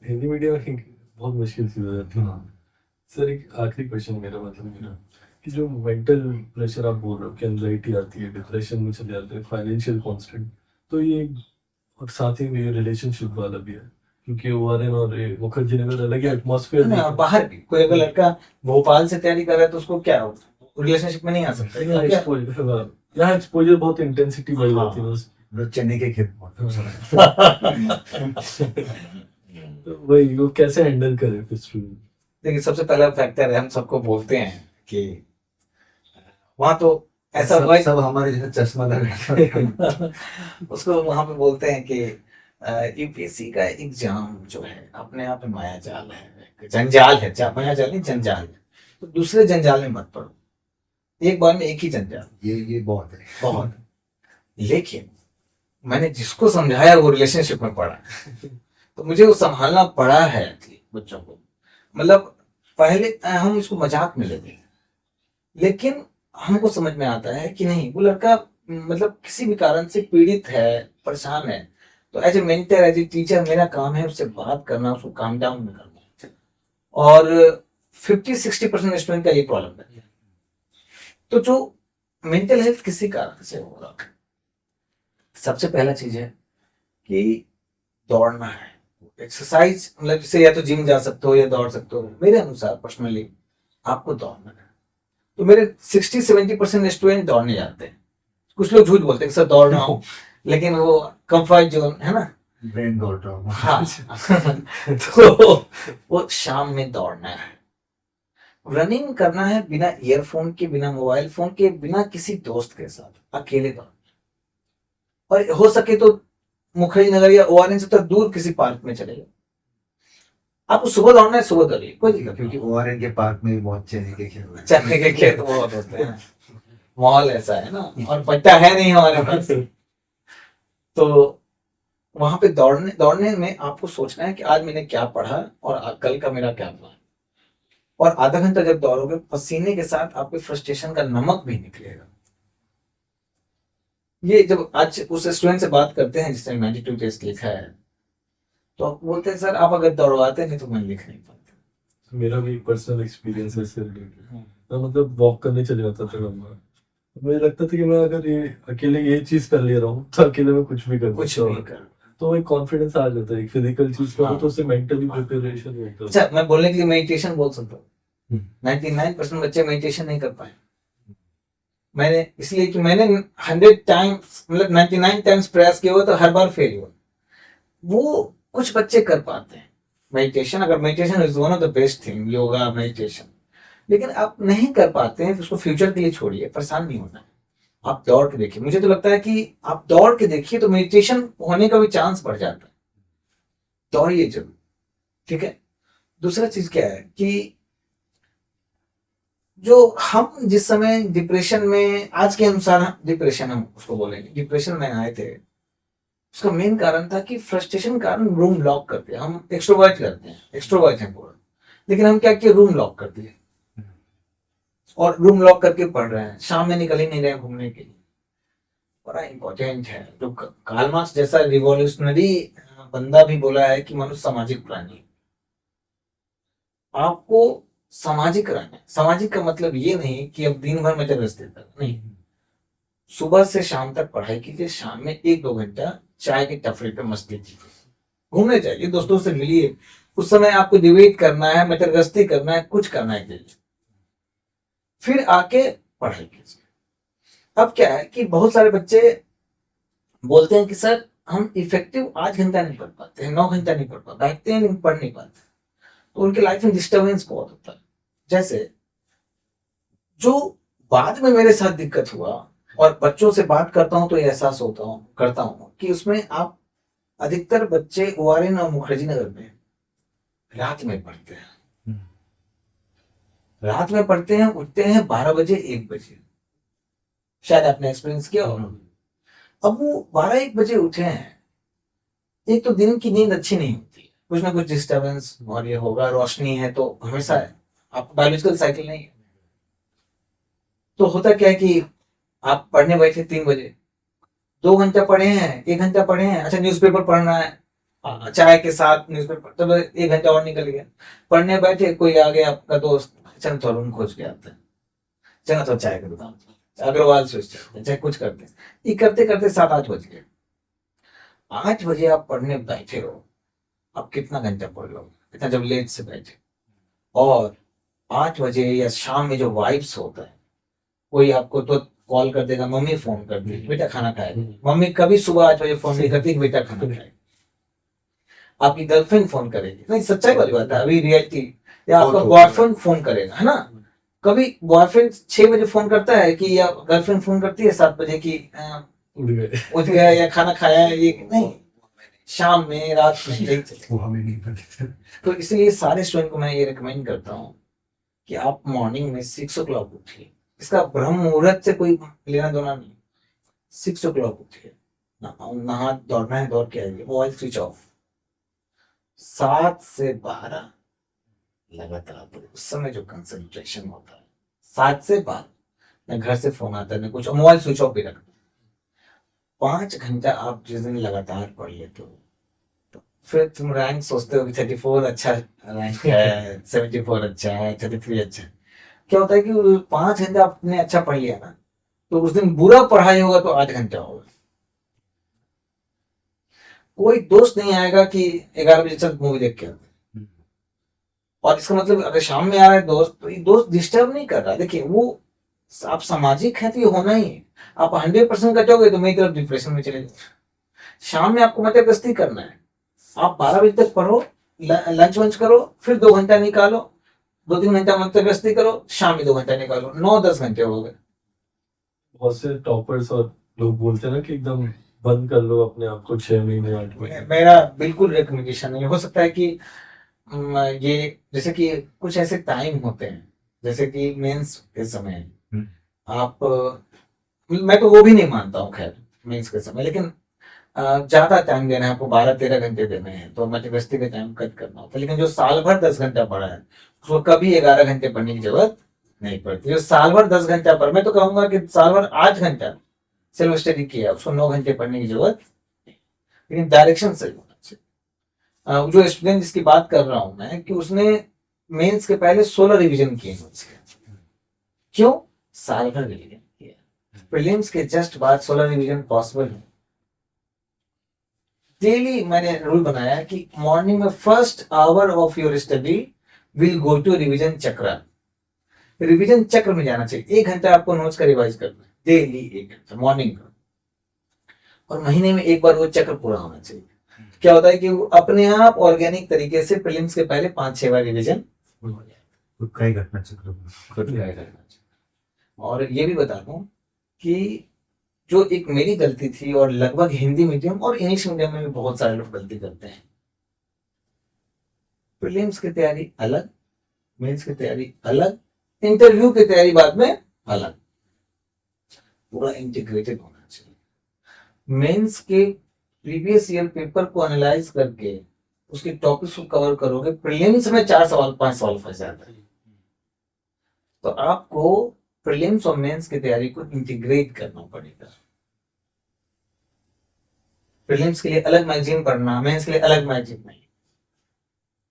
हिंदी मीडियम बहुत मुश्किल चीज हो जाती है। सर एक आखिरी क्वेश्चन मेरा कि जो मेंटल प्रेशर आप बोल रहे हो कि एंजाइटी आती है, डिप्रेशन में चले जाते हैं, फाइनेंशियल कॉन्स्टेंट, तो ये और साथ ही में रिलेशनशिप वाला भी है क्योंकि ओआरएन और ये मुखर्जी नगर अलग ही एटमॉस्फेयर नहीं, और बाहर भी कोई अगर लड़का भोपाल से तैयारी कर रहा है तो उसको क्या रिलेशनशिप में नहीं आ सकता यहाँ क्या? एक्सपोजर बहुत इंटेंसिटी बढ़ जाती है बस। चने के खेत बहुत तो वही वो कैसे हैंडल करे फिर स्टूडेंट। देखिए, सबसे पहला फैक्टर है, हम सबको बोलते हैं कि वहां तो ऐसा सब, हुआ है सब हमारे जैसे चश्मा लगा उसको वहां पे बोलते हैं कि यूपीएससी का एग्जाम जो है अपने आप में माया जाल है, जंजाल है, माया जाल नहीं, जंजाल है। तो दूसरे जंजाल में मत पड़ो, एक बार में एक ही जंजाल, ये बहुत है। बहुत। लेकिन मैंने जिसको समझाया वो रिलेशनशिप में पड़ा तो मुझे वो संभालना पड़ा है बच्चों को। मतलब पहले हम इसको मजाक में लेते हैं, लेकिन हमको समझ में आता है कि नहीं, वो लड़का मतलब किसी भी कारण से पीड़ित है, परेशान है, तो as a mentor, as a teacher मेरा काम है उससे बात करना, उसको काम डाउन करना। और 50-60% स्टूडेंट का ये प्रॉब्लम है। तो जो मेंटल हेल्थ किसी कारण से हो रहा, सबसे पहला चीज है कि दौड़ना है, एक्सरसाइज, मतलब जैसे या तो जिम जा सकते हो या दौड़ सकते हो। मेरे अनुसार पर्सनली आपको दौड़ना है। तो मेरे 60-70% स्टूडेंट दौड़ने जाते हैं। कुछ लोग झूठ बोलते हैं कि सर दौड़ रहा हूँ, लेकिन वो कंफर्ट जोन है ना, ब्रेन दौड़ रहा हूँ। हाँ तो वो शाम में दौड़ना है, रनिंग करना है बिना ईयरफोन के, बिना मोबाइल फोन के, बिना किसी दोस्त के साथ, अकेले दौड़ना। और हो सके तो मुखर्जी नगर या ओआरएन से तो दूर किसी पार्क में चले जाओ। आपको सुबह दौड़ना है, सुबह दौड़िए, कोई दिक्कत नहीं। क्योंकि ओआरएन के पार्क में भी बहुत चने के खेत होते हैं। चने के खेत बहुत होते हैं, माहौल ऐसा है ना, और बच्चा है नहीं हमारे पास। तो वहां पे दौड़ने में आपको सोचना है कि आज मैंने क्या पढ़ा और कल का मेरा क्या प्लान। और आधा घंटा जब दौड़ोगे, पसीने के साथ आपके फ्रस्ट्रेशन का नमक भी निकलेगा। ये जब आज उस स्टूडेंट से बात करते हैं जिसने 92 टेस्ट लिखा है, तो आप बोलते हैं सर आप अगर दौड़वाते नहीं तो मैं लिख नहीं पाता। मेरा भी पर्सनल एक्सपीरियंस है इससे रिलेटेड। मैं मतलब वॉक करने चले जाता था लंबा, मुझे लगता था कि मैं अगर ये अकेले ये चीज कर ले रहा हूँ तो अकेले में कुछ भी कर तो एक कॉन्फिडेंस आ जाता है। फिजिकल चीज करो तो उससे मेंटली प्रिपरेशन होता है। अच्छा, मैं बोलने के लिए मेडिटेशन बोल सकता हूँ। 99% बच्चे मेडिटेशन नहीं कर पाए। मैंने इसलिए कि मैंने 100 टाइम्स, मतलब 99 टाइम्स प्रयास किया हुआ तो हर बार फेल हुआ। वो कुछ बच्चे कर पाते हैं मेडिटेशन, अगर meditation is one of the best thing, yoga, meditation, लेकिन आप नहीं कर पाते हैं, उसको फ्यूचर के लिए छोड़िए, परेशान नहीं होना है। आप दौड़ के देखिए, मुझे तो लगता है कि आप दौड़ के देखिए तो मेडिटेशन होने का भी चांस बढ़ जाता है। दौड़िए जरूर, ठीक है। दूसरा चीज क्या है कि जो हम जिस समय डिप्रेशन में, आज के अनुसार डिप्रेशन हम उसको बोलेंगे, डिप्रेशन में आए थे, उसका मेन कारण था कि फ्रस्ट्रेशन के कारण रूम लॉक कर दिया। हम एक्सट्रोवर्ट करते हैं, एक्सट्रोवर्ट हैं पूरा, लेकिन हम क्या किए, रूम लॉक कर दिए और रूम लॉक करके पढ़ रहे हैं, शाम में निकल ही नहीं रहे घूमने के लिए। बड़ा इंपॉर्टेंट है, जो कार्ल मार्क्स जैसा रिवॉल्यूशनरी बंदा भी बोला है कि मनुष्य सामाजिक प्राणी है। आपको सामाजिक रहना है। सामाजिक का मतलब ये नहीं कि अब दिन भर में व्यवस्थित नहीं, सुबह से शाम तक पढ़ाई कीजिए, शाम में 1-2 घंटा चाय के टपरी पे मस्ती कीजिए, घूमने जाइए, दोस्तों से मिलिए। उस समय आपको डिबेट करना है, मतरगस्ती करना है, कुछ करना है कीजिए, फिर आके पढ़ाई कीजिए। अब क्या है कि बहुत सारे बच्चे बोलते हैं कि सर हम इफेक्टिव 8 घंटा नहीं पढ़ पाते हैं, 9 घंटा नहीं पढ़ पाते, बैठते हैं लेकिन पढ़ नहीं पाते, तो उनकी लाइफ में डिस्टर्बेंस बहुत होता है। जैसे जो बाद में मेरे साथ दिक्कत हुआ, और बच्चों से बात करता हूं तो ये एहसास करता हूं कि उसमें आप अधिकतर बच्चे ओआरएन और मुखर्जी नगर में रात में पढ़ते हैं, रात में पढ़ते हैं, उठते हैं 12 बजे 1 बजे, शायद आपने एक्सपीरियंस किया हो। अब वो 12-1 बजे उठे हैं, एक तो दिन की नींद अच्छी नहीं होती, कुछ ना कुछ डिस्टर्बेंस और ये होगा, रोशनी है तो हमेशा है, आपको बायोलॉजिकल साइकिल नहीं है। तो होता क्या है कि आप पढ़ने बैठे 3 बजे, 2 घंटा पढ़े हैं, 1 घंटा पढ़े हैं, अच्छा न्यूज़पेपर पढ़ना है, चाय के साथ न्यूज़पेपर, चलो 1 घंटा और निकल गया। पढ़ने बैठे, कोई आ गया आपका दोस्त, चल थोड़ा रूम खोज के आते हैं, चलो थोड़ा चाय का दुकान, अग्रवाल स्विच चलते हैं, चाहे कुछ करते हैं। ये करते करते 7-8 बज गए। 8 बजे आप पढ़ने बैठे हो, आप कितना घंटा पढ़ लोगे इतना, जब लेट से बैठे। और 8 बजे या शाम में जो वाइब्स होता है, कोई आपको तो कॉल कर देगा, मम्मी फोन कर दी बेटा खाना खाएगा, मम्मी कभी सुबह 8 बजे फोन नहीं करती कि बेटा खाना खाएगा। आपकी गर्लफ्रेंड फोन करेगी, नहीं सच्चाई वाली बात है, अभी रियलिटी, या आपका बहुत बॉयफ्रेंड फोन करेगा, है ना। कभी बॉयफ्रेंड 6 बजे फोन करता है कि, या गर्लफ्रेंड फोन करती है 7 बजे की उठ गए। उठ गया या खाना खाया है, ये नहीं, शाम में, रात में, यही चलेगा। वो हमें नहीं पता। तो इसलिए सारे स्टूडेंट को मैं ये रिकमेंड करता हूँ कि आप मॉर्निंग में 6 ओ क्लॉक उठिए। इसका ब्रह्म मुहूर्त से कोई लेना देना नहीं, 6 ओ क्लॉक उठिए, नहा दौड़ना है दौड़ के आइए, मोबाइल स्विच ऑफ। 7 से 12 लगातार पढ़िए, उस समय जो कंसंट्रेशन होता है, 7 से 12 न घर से फोन आता है न कुछ, मोबाइल स्विच ऑफ भी रखना। 5 घंटा आप जिस दिन लगातार पढ़ लेते हो, तो फिर तुम रैंक सोचते हो कि 34 अच्छा रैंक है, 74 अच्छा है, 33 अच्छा है। क्या होता है कि 5 घंटा आपने अच्छा पढ़ लिया ना, तो उस दिन बुरा पढ़ाई होगा तो 8 घंटा होगा। कोई दोस्त नहीं आएगा कि 11 बजे चल मूवी देख के आते हैं। और इसका मतलब अगर शाम में आ रहा है दोस्त, तो ये दोस्त डिस्टर्ब नहीं कर रहा। देखिए वो, आप सामाजिक हैं तो ये होना ही है। आप 100% कटोगे तो मेरी तरफ डिप्रेशन में चले जाओगे। शाम में आपको मत गस्ती करना है, आप 12 बजे तक पढ़ो, लंच वंच करो, फिर 2 घंटा निकालो, 2-3 घंटा मत गस्ती करो, शाम में 2 घंटा निकालो, 9-10 घंटे हो गए। बहुत से टॉपर्स और लोग बोलते हैं ना कि एकदम बंद कर लो अपने आप को 6 महीने 8 महीने। मेरा बिल्कुल रिकमेंडेशन नहीं। हो सकता है कि ये, जैसे कि कुछ ऐसे टाइम होते हैं, जैसे कि मेंस के समय आप, मैं तो वो भी नहीं मानता हूँ खैर मेंस के समय, लेकिन ज्यादा टाइम देना है आपको, 12-13 घंटे देने हैं, तो मध्यगस्ती का टाइम कट करना होता है। लेकिन जो साल भर 10 घंटा पढ़ा है, उसको कभी 11 घंटे पढ़ने की जरूरत नहीं पड़ती। जो साल भर 10 घंटा पढ़, मैं तो कहूंगा कि साल भर 8 घंटा सेल्फ स्टडी किया, उसको 9 घंटे पढ़ने की जरूरत नहीं, लेकिन डायरेक्शन सही होना चाहिए। जो स्टूडेंट जिसकी बात कर रहा हूं मैं, कि उसने मेंस के पहले 16 रिवीजन किए हैं उसके। क्यों? साल भर रिवीजन किया। प्रीलिम्स के जस्ट बाद 16 रिवीजन पॉसिबल है। डेली मैंने रूल बनाया कि मॉर्निंग में first hour of your study will go to revision चक्र। रिवीजन चक्र में जाना चाहिए। 1 घंटा आपको नोट्स का रिवाइज करना है, डेली 1 घंटा मॉर्निंग का, और महीने में एक बार वो चक्र पूरा होना चाहिए। क्या होता है कि वो अपने आप ऑर्गेनिक तरीके से प्रीलिम्स के पहले 5-6 बार रिवीजन हो जाए। खुद का ही घटना चक्र। खुद का ही करना चाहिए। और ये भी बता दूं कि जो एक मेरी गलती थी, और लगभग हिंदी मीडियम और इंग्लिश मीडियम में भी बहुत सारे लोग गलती करते हैं, प्रीलिम्स की तैयारी अलग, मेंस की तैयारी अलग, इंटरव्यू की तैयारी बाद में अलग, पूरा इंटीग्रेटेड होना चाहिए। मेंस के प्रीवियस ईयर पेपर को एनालाइज करके उसके टॉपिक्स को कवर करोगे, प्रीलिम्स में 4 सवाल 5 सवाल फंस जाता है। तो आपको प्रीलिम्स और मेंस की तैयारी को इंटीग्रेट करना पड़ेगा। प्रीलिम्स के लिए अलग मैगजीन पढ़ना, मेंस के लिए अलग मैगजीन नहीं,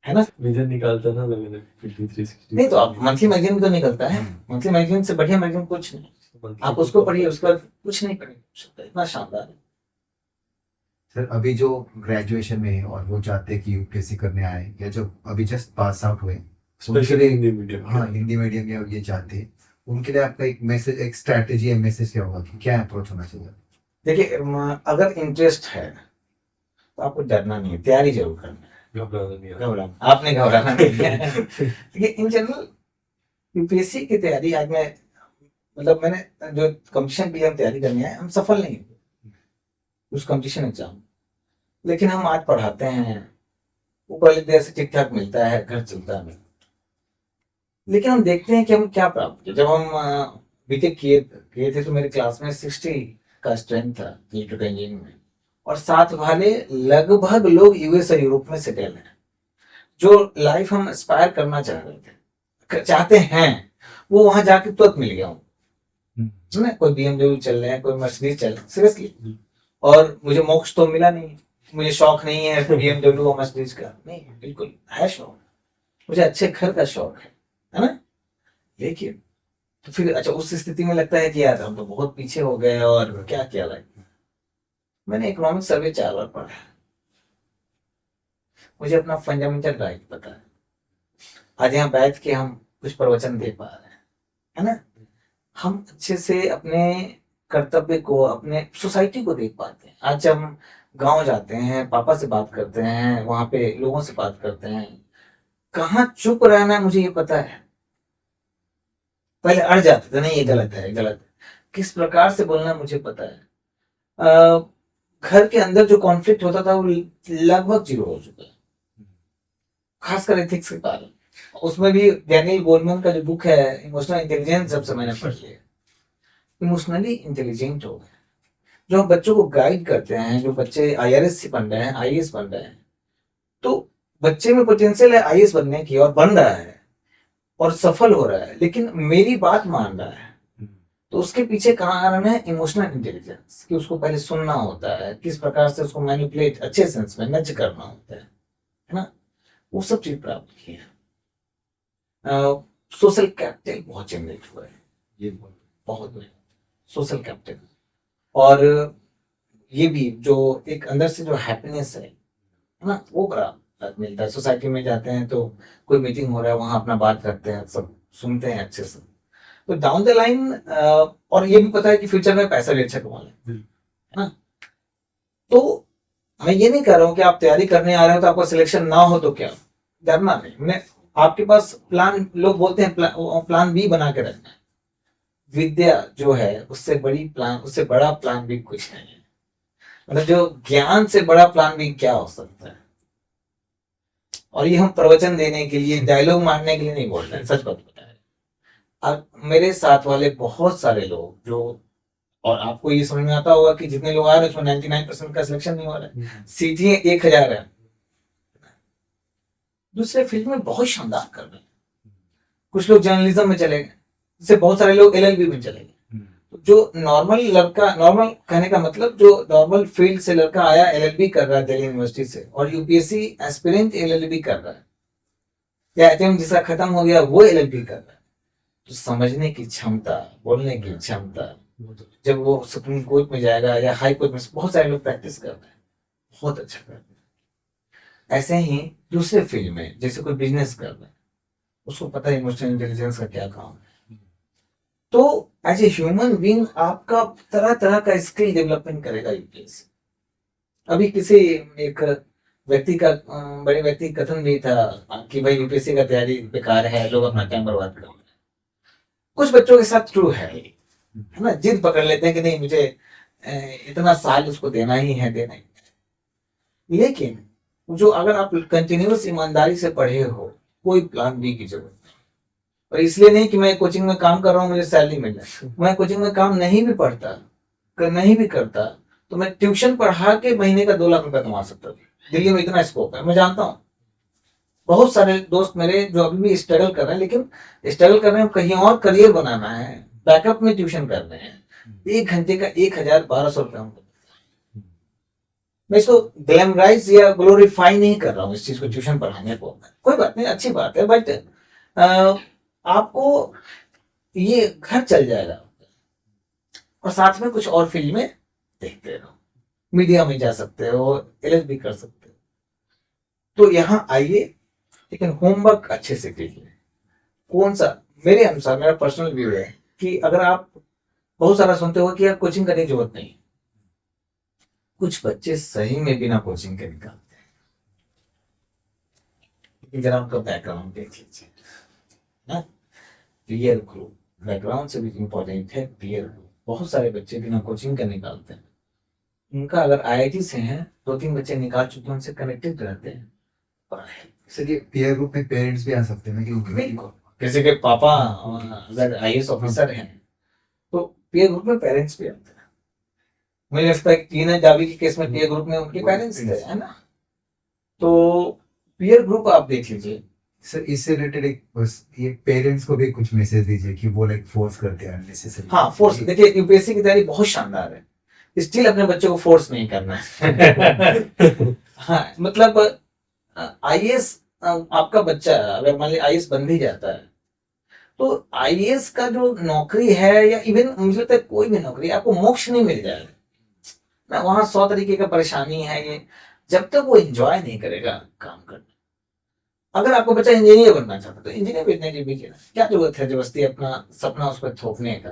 है ना। विजन निकालता था मैंने 5360। नहीं तो आप मंथली मैगजीन भी तो निकलता है, मंथली मैगजीन से बढ़िया मैगजीन कुछ नहीं। आप उसको पढ़िए, उसके बाद कुछ नहीं पढ़ेंगे, इतना शानदार है। सर अभी जो ग्रेजुएशन में है और वो चाहते हैं कि यूपीएससी करने आए, या जो अभी जस्ट पास आउट हुए, उनके स्पेशली लिए, हिंदी मीडियम। हाँ हिंदी मीडियम या ये चाहते हैं, उनके लिए आपका एक मैसेज, एक स्ट्रैटेजी या मैसेज क्या होगा कि क्या अप्रोच होना चाहिए? देखिए, अगर इंटरेस्ट है तो आपको डरना नहीं है, तैयारी जरूर करना है। घबराना नहीं है। घबराना, आपने घबराना नहीं है। देखिए इन जनरल यूपीएससी की तैयारी, आज मैं, मतलब मैंने जो कंपटीशन के लिए हम तैयारी करने आए, हम सफल नहीं हुए उस कंपटीशन एग्जाम, लेकिन हम आज पढ़ाते हैं, ऊपर देर से ठीक ठाक मिलता है, घर चलता है, लेकिन हम देखते हैं कि हम क्या प्राप्त किए। जब हम बीटेक किए थे तो मेरे क्लास में 60 का स्ट्रेंथ था इलेक्ट्रिकल इंजीनियरिंग में, और साथ वाले लगभग लोग यूएस और यूरोप में सेटल हैं। जो लाइफ हम एस्पायर करना चाहते हैं, वो वहां जाके तुरंत मिल गया हूँ। कोई BMW चल रहे हैं, कोई मर्सिडीज चल रहे हैं, सीरियसली और मुझे मोक्ष तो मिला नहीं, मुझे शौक नहीं है BMW और मर्सिडीज का, नहीं बिल्कुल है शौक, मुझे अच्छे घर का शौक है ना। लेकिन तो फिर अच्छा उस स्थिति में लगता है कि यार हम तो बहुत पीछे हो गए और क्या क्या लाइफ में। मैंने इकोनॉमिक सर्वे 4 बार पढ़ा है, मुझे अपना फंडामेंटल राइट पता है। आज यहाँ बैठ के हम कुछ प्रवचन दे पा रहे हैं, है ना, हम अच्छे से अपने कर्तव्य को, अपने सोसाइटी को देख पाते हैं। आज जब हम गांव जाते हैं, पापा से बात करते हैं, वहां पे लोगों से बात करते हैं, कहाँ चुप रहना है मुझे ये पता है। पहले अड़ जाते थे, नहीं ये गलत है, गलत है, किस प्रकार से बोलना मुझे पता है। घर के अंदर जो कॉन्फ्लिक्ट होता था वो लगभग जीरो हो चुका है, खासकर एथिक्स के कारण। उसमें भी डैनियल गोलमैन का जो बुक है इमोशनल इंटेलिजेंस, जब से मैंने पढ़ लिया, इमोशनली इंटेलिजेंट हो गए। जो हम बच्चों को गाइड करते हैं, जो बच्चे IRS बन रहे हैं, IAS बन रहे हैं, तो बच्चे में पोटेंशियल है IAS बनने की और बन रहा है और सफल हो रहा है, लेकिन मेरी बात मान रहा है, तो उसके पीछे कारण है इमोशनल इंटेलिजेंस, कि उसको पहले सुनना होता है, किस प्रकार से उसको मैनिपुलेट, अच्छे सेंस में नच करना होता है ना, वो सब चीज प्राप्त की है। सोशल कैपिटल बहुत जनरेट हुआ है, ये बहुत सोशल कैपिटल। और ये भी जो एक अंदर से जो हैप्पीनेस है ना, वो बड़ा मिलता है। सोसाइटी में जाते हैं तो कोई मीटिंग हो रहा है, वहां अपना बात करते हैं, सब सुनते हैं अच्छे से, तो डाउन द लाइन, और ये भी पता है कि फ्यूचर में पैसा भी अच्छा कमा लें, है ना। तो मैं ये नहीं कह रहा हूँ कि आप तैयारी करने आ रहे हो तो आपका सिलेक्शन ना हो तो क्या, डरना नहीं। मैं आपके पास प्लान, लोग बोलते हैं प्लान B बना के रखना है। विद्या जो है उससे बड़ी प्लान, उससे बड़ा प्लान भी कुछ नहीं है। मतलब जो ज्ञान से बड़ा प्लान भी क्या हो सकता है। और ये हम प्रवचन देने के लिए, डायलॉग मारने के लिए नहीं बोल रहे हैं, सच बात बता रहे हैं। अब मेरे साथ वाले बहुत सारे लोग जो, और आपको ये समझ में आता होगा कि जितने लोग आ रहे हैं उसमें 99% का सिलेक्शन नहीं हो रहा है, सीटें 1000 है। दूसरे फील्ड में बहुत शानदार कर रहे हैं, कुछ लोग जर्नलिज्म में चले गए, इससे बहुत सारे लोग LLB में चले गए। जो नॉर्मल लड़का, नॉर्मल कहने का मतलब जो नॉर्मल फील्ड से लड़का आया, LLB कर रहा है दिल्ली यूनिवर्सिटी से, और UPSC एस्पिरेंट LLB कर रहा है, या ATM जिसका खत्म हो गया वो LLB कर रहा है, तो समझने की क्षमता, बोलने की क्षमता, जब वो सुप्रीम कोर्ट में जाएगा या हाई कोर्ट में, बहुत सारे लोग प्रैक्टिस कर रहे हैं, बहुत अच्छा कर रहे हैं। ऐसे ही दूसरे फील्ड में जैसे कोई बिजनेस कर रहे हैं, उसको पता है इमोशनल इंटेलिजेंस का क्या काम है। तो एज ए ह्यूमन बीइंग आपका तरह तरह का स्किल डेवलपमेंट करेगा UPSC। अभी किसी एक व्यक्ति का, बड़े व्यक्ति का कथन भी था कि भाई UPSC का तैयारी बेकार है, लोग अपना टाइम बर्बाद कर रहे हैं। कुछ बच्चों के साथ ट्रू है ना, जिद पकड़ लेते हैं कि नहीं मुझे इतना साल उसको देना ही है, देना ही है। लेकिन जो अगर आप कंटिन्यूअस ईमानदारी से पढ़े हो, कोई प्लान B की जरूरत नहीं। और इसलिए नहीं कि मैं कोचिंग में काम कर रहा हूँ मुझे सैलरी मिल जाए, मैं कोचिंग में काम नहीं भी पढ़ता, नहीं भी करता, तो मैं ट्यूशन पढ़ा के महीने का 2 लाख रुपया कमा सकता था। दिल्ली में इतना स्कोप है, मैं जानता हूँ। बहुत सारे दोस्त मेरे जो अभी भी स्ट्रगल कर रहे हैं, लेकिन स्ट्रगल कर रहे हैं कहीं और करियर बनाना है, बैकअप में ट्यूशन कर रहे हैं, 1 घंटे का 1000-1200 रुपया उनको। मैं इसको ग्लैमराइज या ग्लोरीफाई नहीं कर रहा हूँ इस चीज को, ट्यूशन पढ़ाने को, कोई बात नहीं, अच्छी बात है, बट आपको ये घर चल जाएगा और साथ में कुछ और फील्ड में देखते रहो, मीडिया में जा सकते हो, LLB कर सकते हो। तो यहाँ आइए, लेकिन होमवर्क अच्छे से कीजिए। कौन सा, मेरे अनुसार, मेरा पर्सनल व्यू है कि अगर आप बहुत सारा सुनते हो कि यार कोचिंग करने की जरूरत नहीं, कुछ बच्चे सही में बिना कोचिंग के निकालते हैं, लेकिन जरा उनका बैकग्राउंड देख लीजिए ना। पीयर ग्रुप बैकग्राउंड से भी इंपॉर्टेंट है। पीयर ग्रुप, बहुत सारे बच्चे बिना कोचिंग के निकालते हैं। उनका अगर IIT से हैं, 2-3 बच्चे निकाल चुके हैं, उनसे कनेक्टेड रहते हैं। सर ये पीयर ग्रुप में पेरेंट्स भी आ सकते हैं क्योंकि बिल्कुल, जैसे कि पापा अगर IAS ऑफिसर हैं तो पीयर ग्रुप में पेरेंट्स भी आते हैं। मुझे लगता है कि टीना जावी के केस में पीयर ग्रुप में उनके पेरेंट्स थे, है ना। तो पीयर ग्रुप आप देख लीजिए। सर इससे रिलेटेड एक बस ये पेरेंट्स को भी कुछ मैसेज दीजिए कि वो लाइक फोर्स करते हैं अननेसेसरी। हाँ, फोर्स, देखिए UPSC की तैयारी बहुत शानदार है, स्टिल अपने बच्चों को फोर्स नहीं करना है। हाँ, मतलब आईएएस, आपका बच्चा अगर मान लीजिए आईएएस बन भी जाता है, तो आईएएस का जो नौकरी है, या इवन मुझे लगता है कोई भी नौकरी, आपको मोक्ष नहीं मिल जाएगा ना। वहां 100 तरीके का परेशानी है ये, जब तक वो एंजॉय नहीं करेगा काम करना। अगर आपको बच्चा इंजीनियर बनना चाहता है तो इंजीनियर बनने के बीच क्या जरूरत है जबरदस्ती अपना सपना उस पर थोपने का,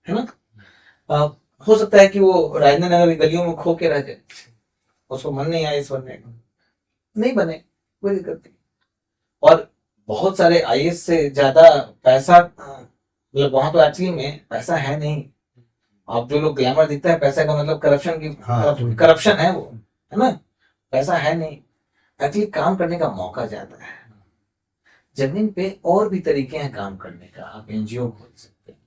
है ना। हो सकता है कि वो राजेंद्र नगर की गलियों में खो के रह जाए, उसको मन नहीं आईएएस बनने का, नहीं बने, कोई दिक्कत नहीं। और बहुत सारे आईएएस से ज्यादा पैसा, मतलब वहां तो एक्चुअली में पैसा है नहीं। आप जो लोग ग्लैमर दिखता है पैसा का, मतलब करप्शन की, हाँ। करप्शन है वो, है ना। पैसा है नहीं, एक्चुअली काम करने का मौका ज्यादा है। जमीन पे और भी तरीके हैं काम करने का, आप एनजीओ खोल सकते हैं।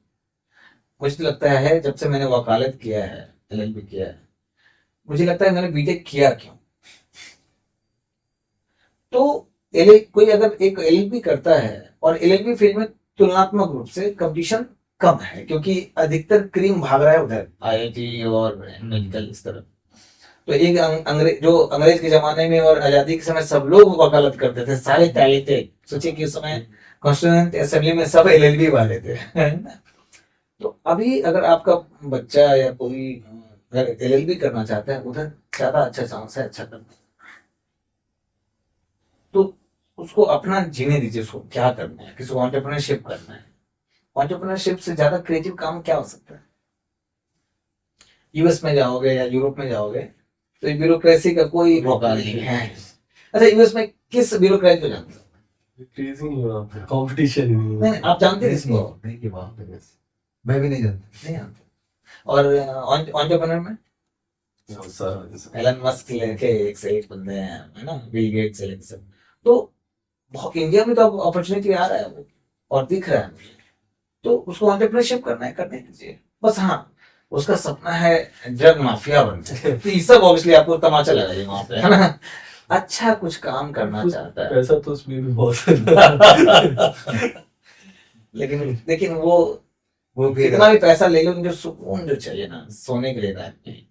मुझे तो लगता है जब से मैंने वकालत किया है, एलएलबी किया है, मुझे लगता है मैंने बीटेक किया क्यों। तो कोई अगर एक एलएलबी करता है, और एलएलबी फील्ड में तुलनात्मक रूप से कंपटीशन कम है, क्योंकि अधिकतर क्रीम भाग रहा है उधर, आईआईटी और मेडिकल इस तरफ। तो एक अंग्रेज के जमाने में और आजादी के समय सब लोग वकालत करते थे, सारे टैलेंटेड। सोचिए कि उस समय कॉन्स्टिट्यूएंट असेंबली में सब एलएलबी वाले थे, है ना? तो अभी अगर आपका बच्चा या कोई अगर एलएलबी करना चाहता है, उधर ज्यादा अच्छा चांस है अच्छा करने। तो उसको अपना जीने दीजिए, उसको क्या करना है, किसी को एंटरप्रेन्योरशिप करना है। एंटरप्रेन्योरशिप से ज्यादा क्रिएटिव काम क्या हो सकता है। यूएस में जाओगे या यूरोप में जाओगे तो ब्यूरोक्रेसी का कोई मौका नहीं है। अच्छा, यूएस में किस ब्यूरोक्रेट को जानते हो? कंपटीशन ही नहीं नहीं, आप जानते हैं इसको? नहीं कि वहाँ पे बस मैं भी नहीं जानता। नहीं जानते। और एंटरप्रेन्योर में है। एलन मस्क लेके एक से एक बंदे हैं, है ना, बिल गेट्स से लेके सब। तो बहुत इंडिया में तो अब अपॉर्चुनिटी आ रहा है वो, और दिख रहा है मुझे। तो उसको एंटरप्रेन्योरशिप करना है, करने दीजिए बस। हाँ, उसका सपना है ड्रग माफिया बनते, तो ये सब ऑब्वियसली आपको तमाचा लगाइए वहां पे, है ना। अच्छा कुछ काम करना चाहता है, पैसा तो उसमें भी बहुत है। लेकिन वो कितना भी पैसा ले लो, जो सुकून जो चाहिए ना सोने के लिए रात में।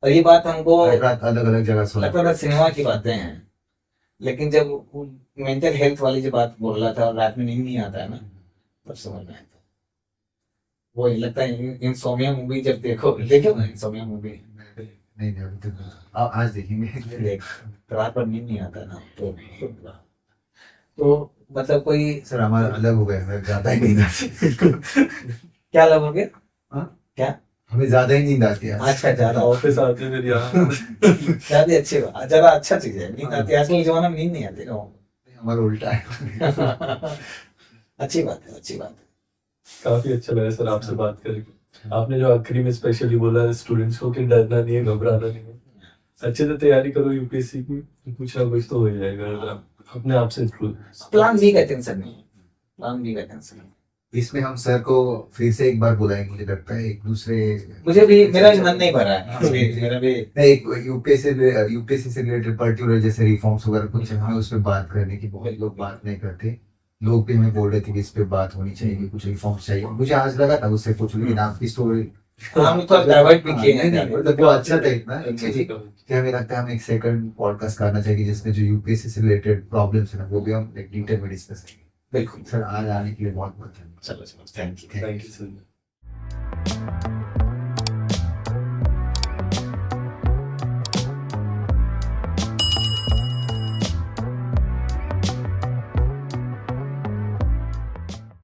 और ये बात हमको रात अलग अलग जगह सुना। लगता था सिनेमा की बातें हैं, लेकिन जब मेंटल हेल्थ वाली जो बात बोल रहा था और रात में नींद नहीं आता है ना, तब समझ में आता है। वो लगता है इंसोम्निया मूवी जब देखो ना इंसोम्निया मूवी, नहीं अभी तक नहीं। आज देखेंगे। देख, रात भर नींद नहीं आता ना, तो मतलब कोई सर हमारा अलग हो गया, मैं ज्यादा ही नींद आती। क्या अलग हो गया? हाँ? क्या? हमें ज्यादा ही नींद आती है। अच्छा, ज्यादा ऑफिस आते फिर यहाँ ज्यादा अच्छी बात, ज्यादा अच्छा चीज है। नींद आती है, आजकल के जमाने में नींद नहीं आती ना। हमारा उल्टा है। अच्छी बात है, अच्छी बात है। काफी अच्छा लगा सर आपसे बात करके। आपने जो आखिरी में स्पेशली बोला स्टूडेंट्स को कि डरना नहीं है, घबराना नहीं है, अच्छे से तैयारी करो यूपीएससी की, कुछ ना कुछ तो हो जाएगा अगर आप अपने आप से इंप्रूव। प्लान बी का टेंशन नहीं है, प्लान बी का टेंशन नहीं। इसमें हम सर को फिर से एक बार बुलाएंगे, मुझे लगता है एक दूसरे। मुझे भी, मेरा भी मन नहीं भरा है, मेरा भी नहीं, एक यूपीएससी से रिलेटेड पर्टिकुलर जैसे रिफॉर्म्स वगैरह कुछ हमें उस पर बात करने की, बहुत लोग बात नहीं करते। लोग भी हमें बोल रहे थे कि इस पे बात होनी चाहिए, कि कुछ रिफॉर्म्स चाहिए। मुझे आज लगा था उससे कुछ, लेकिन आपकी स्टोरी हम तो डाइवर्ट भी किए हैं। मतलब वो अच्छा था इतना कि हमें लगता है हमें एक सेकंड पॉडकास्ट करना चाहिए जिसमें जो यूपीएससी से रिलेटेड प्रॉब्लम्स है ना वो भी हम एक डिटेल में डिस्कस करेंगे। बिल्कुल सर आज आने के लिए बहुत बहुत धन्यवाद। चलो, thank you. Thank you sir.